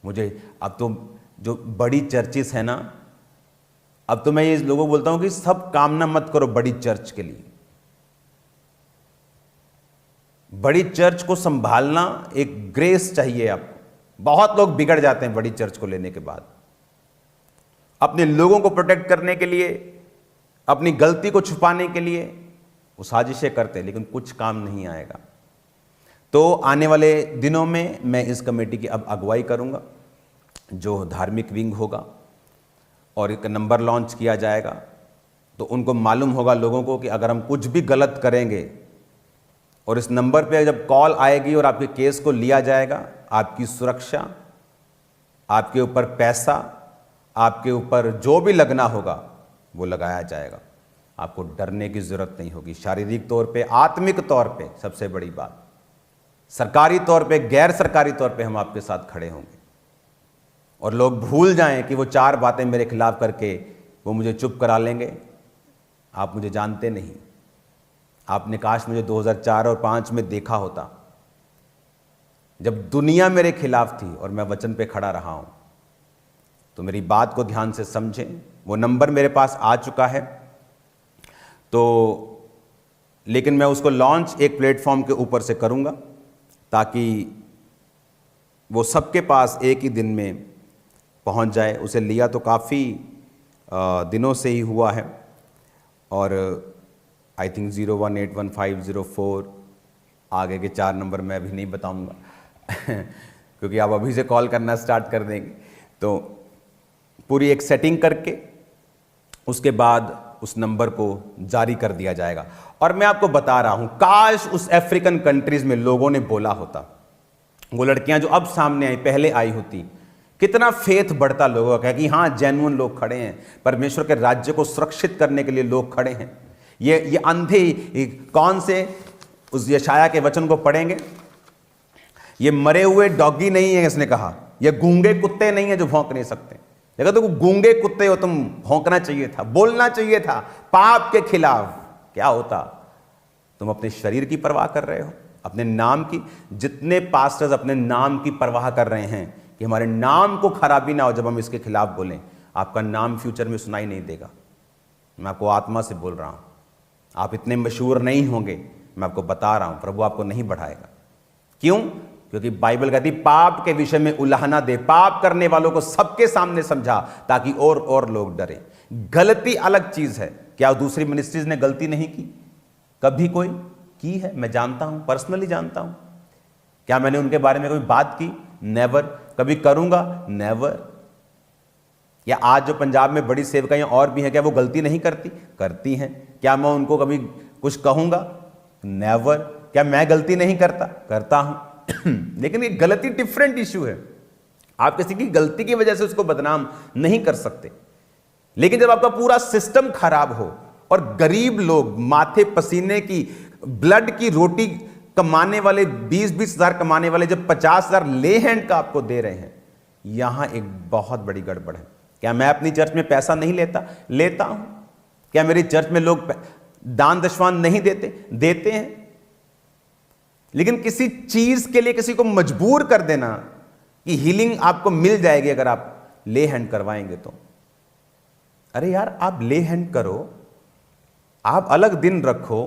मुझे अब तो जो बड़ी चर्चिस है ना, अब तो मैं ये लोगों को बोलता हूं कि सब कामना मत करो बड़ी चर्च के लिए। बड़ी चर्च को संभालना एक ग्रेस चाहिए आपको। बहुत लोग बिगड़ जाते हैं बड़ी चर्च को लेने के बाद। अपने लोगों को प्रोटेक्ट करने के लिए, अपनी गलती को छुपाने के लिए वो साजिशें करते हैं, लेकिन कुछ काम नहीं आएगा। तो आने वाले दिनों में मैं इस कमेटी की अब अगुवाई करूंगा, जो धार्मिक विंग होगा, और एक नंबर लॉन्च किया जाएगा। तो उनको मालूम होगा लोगों को कि अगर हम कुछ भी गलत करेंगे और इस नंबर पे जब कॉल आएगी और आपके केस को लिया जाएगा, आपकी सुरक्षा, आपके ऊपर पैसा, आपके ऊपर जो भी लगना होगा वो लगाया जाएगा। आपको डरने की जरूरत नहीं होगी, शारीरिक तौर पे, आत्मिक तौर पे, सबसे बड़ी बात, सरकारी तौर पे, गैर सरकारी तौर पे हम आपके साथ खड़े होंगे। और लोग भूल जाएं कि वो 4 बातें मेरे खिलाफ करके वो मुझे चुप करा लेंगे। आप मुझे जानते नहीं। आपने काश मुझे 2004 और 5 में देखा होता, जब दुनिया मेरे खिलाफ थी और मैं वचन पे खड़ा रहा हूं। तो मेरी बात को ध्यान से समझें। वो नंबर मेरे पास आ चुका है, तो लेकिन मैं उसको लॉन्च एक प्लेटफॉर्म के ऊपर से करूंगा, ताकि वो सबके पास एक ही दिन में पहुंच जाए। उसे लिया तो काफ़ी दिनों से ही हुआ है, और आई थिंक 018150 आगे के 4 नंबर मैं अभी नहीं बताऊंगा क्योंकि आप अभी से कॉल करना स्टार्ट कर देंगे। तो पूरी एक सेटिंग करके उसके बाद उस नंबर को जारी कर दिया जाएगा। और मैं आपको बता रहा हूं, काश उस अफ्रीकन कंट्रीज में लोगों ने बोला होता, वो लड़कियां जो अब सामने आई पहले आई होती, कितना फेथ बढ़ता लोगों का कि हाँ जेन्युइन लोग खड़े हैं, परमेश्वर के राज्य को सुरक्षित करने के लिए लोग खड़े हैं। ये अंधे कौन से उस यशाया के वचन को पढ़ेंगे, ये मरे हुए डॉगी नहीं है, इसने कहा, ये गूंगे कुत्ते नहीं है जो भौंक नहीं सकते। देखो तो गूंगे कुत्ते हो तुम, भौंकना चाहिए था, बोलना चाहिए था पाप के खिलाफ। क्या होता? तुम अपने शरीर की परवाह कर रहे हो, अपने नाम की। जितने पास्टर्स अपने नाम की परवाह कर रहे हैं कि हमारे नाम को खराबी ना हो जब हम इसके खिलाफ बोलें, आपका नाम फ्यूचर में सुनाई नहीं देगा। मैं आपको आत्मा से बोल रहा हूं, आप इतने मशहूर नहीं होंगे। मैं आपको बता रहा हूं, प्रभु आपको नहीं बढ़ाएगा। क्यों? क्योंकि बाइबल कहती पाप के विषय में उलाहना दे, पाप करने वालों को सबके सामने समझा, ताकि और लोग डरें। गलती अलग चीज है। क्या दूसरी मिनिस्ट्रीज ने गलती नहीं की? कभी कोई की है? मैं जानता हूं, पर्सनली जानता हूं। क्या मैंने उनके बारे में कोई बात की? नेवर। कभी करूंगा? नेवर। या आज जो पंजाब में बड़ी सेवकाएं और भी हैं, क्या वो गलती नहीं करती? करती हैं। क्या मैं उनको कभी कुछ कहूंगा? नेवर। क्या मैं गलती नहीं करता? करता हूं लेकिन ये गलती डिफरेंट इश्यू है। आप किसी की गलती की वजह से उसको बदनाम नहीं कर सकते। लेकिन जब आपका पूरा सिस्टम खराब हो और गरीब लोग माथे पसीने की, ब्लड की रोटी कमाने वाले, 20-20 हजार कमाने वाले जब 50 हजार ले हैंड का आपको दे रहे हैं, यहां एक बहुत बड़ी गड़बड़ है। क्या मैं अपनी चर्च में पैसा नहीं लेता? लेता हूं। क्या मेरी चर्च में लोग दान दशवान नहीं देते? देते हैं। लेकिन किसी चीज के लिए किसी को मजबूर कर देना कि हीलिंग आपको मिल जाएगी अगर आप ले हैंड करवाएंगे तो, अरे यार आप ले हैंड करो, आप अलग दिन रखो,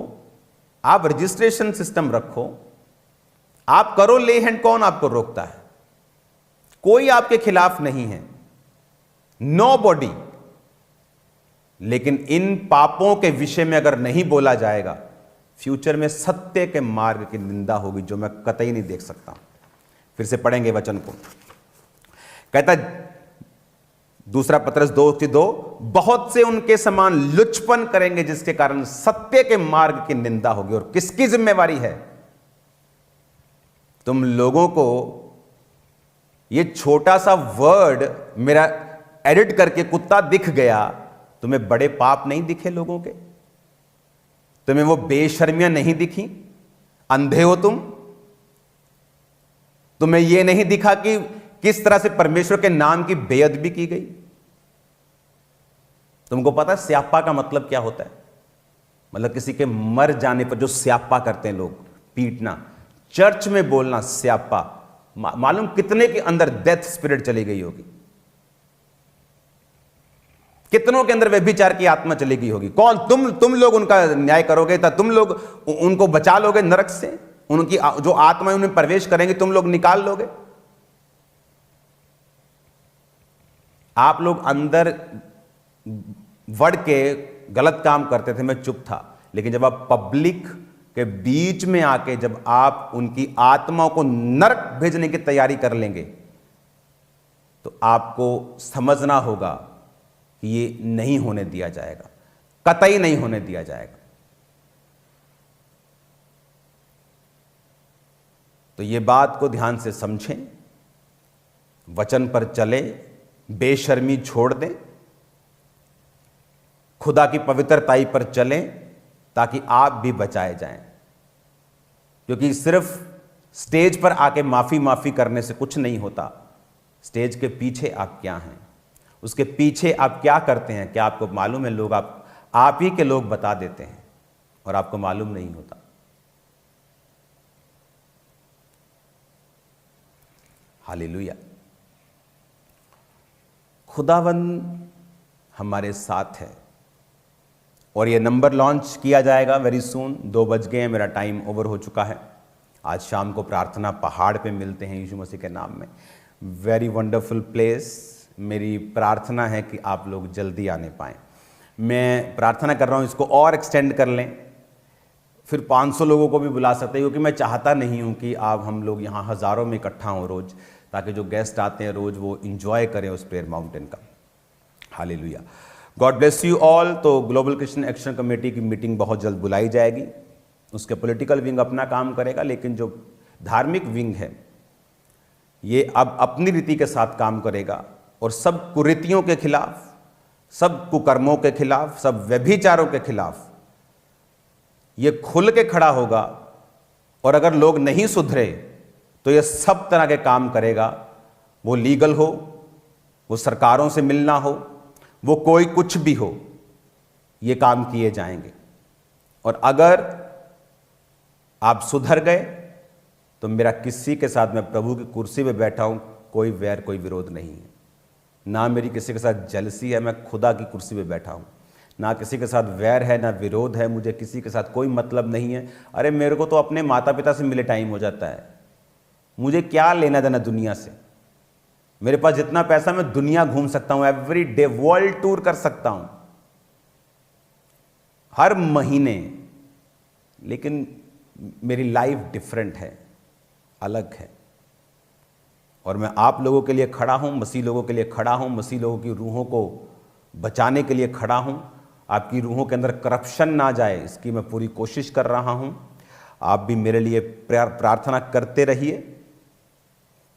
आप रजिस्ट्रेशन सिस्टम रखो, आप करो ले हैंड। कौन आपको रोकता है? कोई आपके खिलाफ नहीं है, नोबॉडी। लेकिन इन पापों के विषय में अगर नहीं बोला जाएगा, फ्यूचर में सत्य के मार्ग की निंदा होगी, जो मैं कतई नहीं देख सकता। फिर से पढ़ेंगे वचन को। कहता दूसरा पत्रस 2:2, बहुत से उनके समान लुचपन करेंगे जिसके कारण सत्य के मार्ग की निंदा होगी। और किसकी जिम्मेवारी है? तुम लोगों को ये छोटा सा वर्ड मेरा एडिट करके कुत्ता दिख गया, तुम्हें बड़े पाप नहीं दिखे लोगों के? तुम्हें वो बेशर्मियां नहीं दिखी? अंधे हो तुम? तुम्हें यह नहीं दिखा कि किस तरह से परमेश्वर के नाम की बेअदबी की गई? तुमको पता है स्यापा का मतलब क्या होता है? मतलब किसी के मर जाने पर जो स्यापा करते हैं लोग, पीटना। चर्च में बोलना स्यापा, मालूम कितने के अंदर डेथ स्पिरिट चली गई होगी। कितनों के अंदर व्यभिचार की आत्मा चली गई होगी? कौन? तुम लोग उनका न्याय करोगे? तुम लोग उनको बचा लोगे नरक से? उनकी जो आत्मा उनमें प्रवेश करेंगे तुम लोग निकाल लोगे? आप लोग अंदर बढ़ के गलत काम करते थे, मैं चुप था, लेकिन जब आप पब्लिक के बीच में आके जब आप उनकी आत्माओं को नरक भेजने की तैयारी कर लेंगे तो आपको समझना होगा कि ये नहीं होने दिया जाएगा, कतई नहीं होने दिया जाएगा। तो ये बात को ध्यान से समझें, वचन पर चले, बेशर्मी छोड़ दें, खुदा की पवित्रताई पर चलें ताकि आप भी बचाए जाएं। क्योंकि सिर्फ स्टेज पर आके माफी करने से कुछ नहीं होता। स्टेज के पीछे आप क्या हैं, उसके पीछे आप क्या करते हैं, क्या आपको मालूम है? लोग आप ही के लोग बता देते हैं और आपको मालूम नहीं होता। हालेलुया। खुदावंद हमारे साथ है और ये नंबर लॉन्च किया जाएगा वेरी सून। 2 बज गए हैं, मेरा टाइम ओवर हो चुका है। आज शाम को प्रार्थना पहाड़ पे मिलते हैं यीशु मसीह के नाम में। Very wonderful place. मेरी प्रार्थना है कि आप लोग जल्दी आने पाएँ। मैं प्रार्थना कर रहा हूँ इसको और एक्सटेंड कर लें, फिर 500 लोगों को भी बुला सकते हैं, क्योंकि मैं चाहता नहीं हूँ कि आप हम लोग यहाँ हज़ारों में इकट्ठा हों रोज़, ताकि जो गेस्ट आते हैं रोज़ वो इंजॉय करें उस प्रेयर माउंटेन का। Hallelujah. God bless you all. तो ग्लोबल क्रिश्चियन एक्शन कमेटी की मीटिंग बहुत जल्द बुलाई जाएगी। उसके पॉलिटिकल विंग अपना काम करेगा, लेकिन जो धार्मिक विंग है ये अब अपनी रीति के साथ काम करेगा और सब कुरीतियों के खिलाफ, सब कुकर्मों के खिलाफ, सब व्यभिचारों के खिलाफ ये खुल के खड़ा होगा। और अगर लोग नहीं सुधरे तो ये सब तरह के काम करेगा, वो लीगल हो, वो सरकारों से मिलना हो, वो कोई कुछ भी हो, ये काम किए जाएंगे। और अगर आप सुधर गए तो मेरा किसी के साथ, मैं प्रभु की कुर्सी पे बैठा हूं, कोई वैर कोई विरोध नहीं है। ना मेरी किसी के साथ जलसी है, मैं खुदा की कुर्सी पे बैठा हूं। ना किसी के साथ वैर है, ना विरोध है, मुझे किसी के साथ कोई मतलब नहीं है। अरे मेरे को तो अपने माता पिता से मिले टाइम हो जाता है, मुझे क्या लेना देना दुनिया से। मेरे पास जितना पैसा, मैं दुनिया घूम सकता हूं, एवरी डे वर्ल्ड टूर कर सकता हूं हर महीने, लेकिन मेरी लाइफ डिफरेंट है, अलग है। और मैं आप लोगों के लिए खड़ा हूं, मसीह लोगों के लिए खड़ा हूं, मसीह लोगों की रूहों को बचाने के लिए खड़ा हूं। आपकी रूहों के अंदर करप्शन ना जाए, इसकी मैं पूरी कोशिश कर रहा हूं। आप भी मेरे लिए प्रार्थना करते रहिए,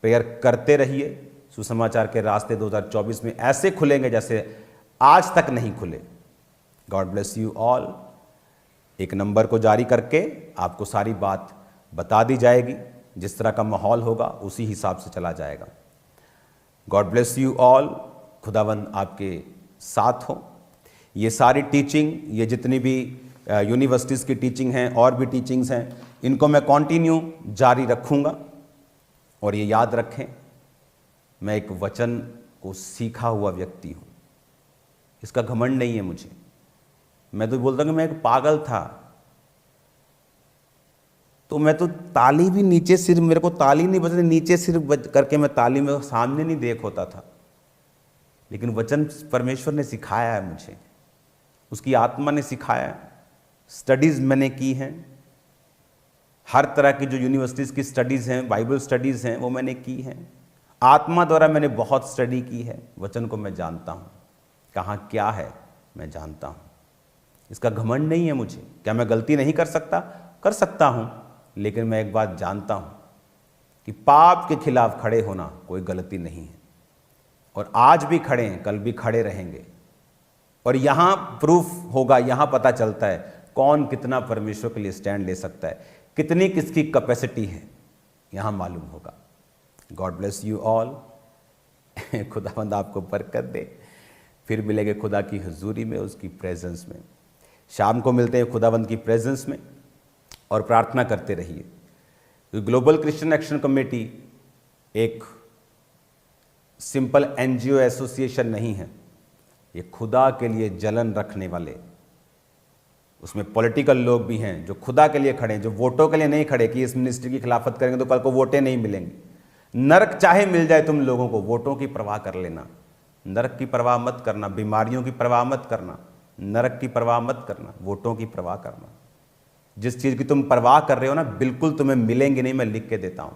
प्रेयर करते रहिए। सुसमाचार के रास्ते 2024 में ऐसे खुलेंगे जैसे आज तक नहीं खुले। God bless you all. एक नंबर को जारी करके आपको सारी बात बता दी जाएगी, जिस तरह का माहौल होगा उसी हिसाब से चला जाएगा। God bless you all. खुदावंद आपके साथ हो। ये सारी टीचिंग, ये जितनी भी यूनिवर्सिटीज़ की टीचिंग हैं और भी टीचिंग्स हैं, इनको मैं कंटिन्यू जारी रखूँगा। और ये याद रखें, मैं एक वचन को सीखा हुआ व्यक्ति हूँ, इसका घमंड नहीं है मुझे। मैं तो बोलता हूँ कि मैं एक पागल था, तो मैं तो ताली भी नीचे सिर, मेरे को ताली नहीं बजती, नीचे सिर करके मैं ताली में सामने नहीं देख होता था। लेकिन वचन परमेश्वर ने सिखाया है मुझे, उसकी आत्मा ने सिखाया। स्टडीज़ मैंने की हैं, हर तरह की जो यूनिवर्सिटीज़ की स्टडीज़ हैं, बाइबल स्टडीज़ हैं, वो मैंने की हैं। आत्मा द्वारा मैंने बहुत स्टडी की है। वचन को मैं जानता हूँ, कहाँ क्या है मैं जानता हूँ। इसका घमंड नहीं है मुझे। क्या मैं गलती नहीं कर सकता? कर सकता हूँ, लेकिन मैं एक बात जानता हूँ कि पाप के खिलाफ खड़े होना कोई गलती नहीं है। और आज भी खड़े हैं, कल भी खड़े रहेंगे। और यहाँ प्रूफ होगा, यहाँ पता चलता है कौन कितना परमेश्वर के लिए स्टैंड ले सकता है, कितनी किसकी कैपेसिटी है, यहाँ मालूम होगा। God bless you all. खुदावंद आपको बरकत दे। फिर मिलेंगे खुदा की हुजूरी में, उसकी प्रेजेंस में। शाम को मिलते हैं खुदावंद की प्रेजेंस में, और प्रार्थना करते रहिए। ग्लोबल क्रिश्चियन एक्शन कमेटी एक सिंपल एनजीओ एसोसिएशन नहीं है, ये खुदा के लिए जलन रखने वाले, उसमें पॉलिटिकल लोग भी हैं जो खुदा के लिए खड़े हैं, जो वोटों के लिए नहीं खड़े कि इस मिनिस्ट्री की खिलाफत करेंगे तो कल को वोटें नहीं मिलेंगी। नरक चाहे मिल जाए तुम लोगों को, वोटों की परवाह कर लेना, नरक की परवाह मत करना, बीमारियों की परवाह मत करना, नरक की परवाह मत करना, वोटों की परवाह करना। जिस चीज़ की तुम परवाह कर रहे हो ना, बिल्कुल तुम्हें मिलेंगी नहीं, मैं लिख के देता हूं।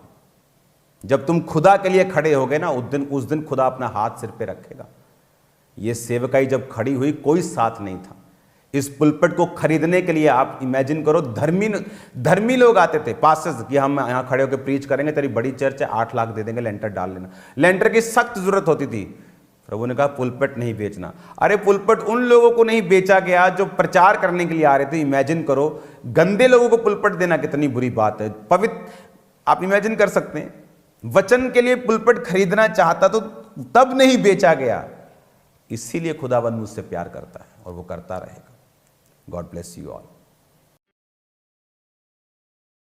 जब तुम खुदा के लिए खड़े होगे ना, उस दिन खुदा अपना हाथ सिर पे रखेगा। ये सेवकाई जब खड़ी हुई, कोई साथ नहीं था। इस पुलपिट को खरीदने के लिए आप इमेजिन करो, धर्मी लोग आते थे, पास्टर्स, कि हम यहां खड़े होकर प्रीच करेंगे, तेरी बड़ी चर्च है, 8 लाख दे देंगे, लेंटर डाल लेना। लेंटर की सख्त जरूरत होती थी। प्रभु ने कहा पुलपिट नहीं बेचना। अरे पुलपिट उन लोगों को नहीं बेचा गया जो प्रचार करने के लिए आ रहे थे। इमेजिन करो, गंदे लोगों को पुलपिट देना कितनी बुरी बात है। पवित्र, आप इमेजिन कर सकते हैं, वचन के लिए पुलपिट खरीदना चाहता तो तब नहीं बेचा गया। इसीलिए खुदाबंद मुझसे प्यार करता है और वो करता रहेगा। God bless you all.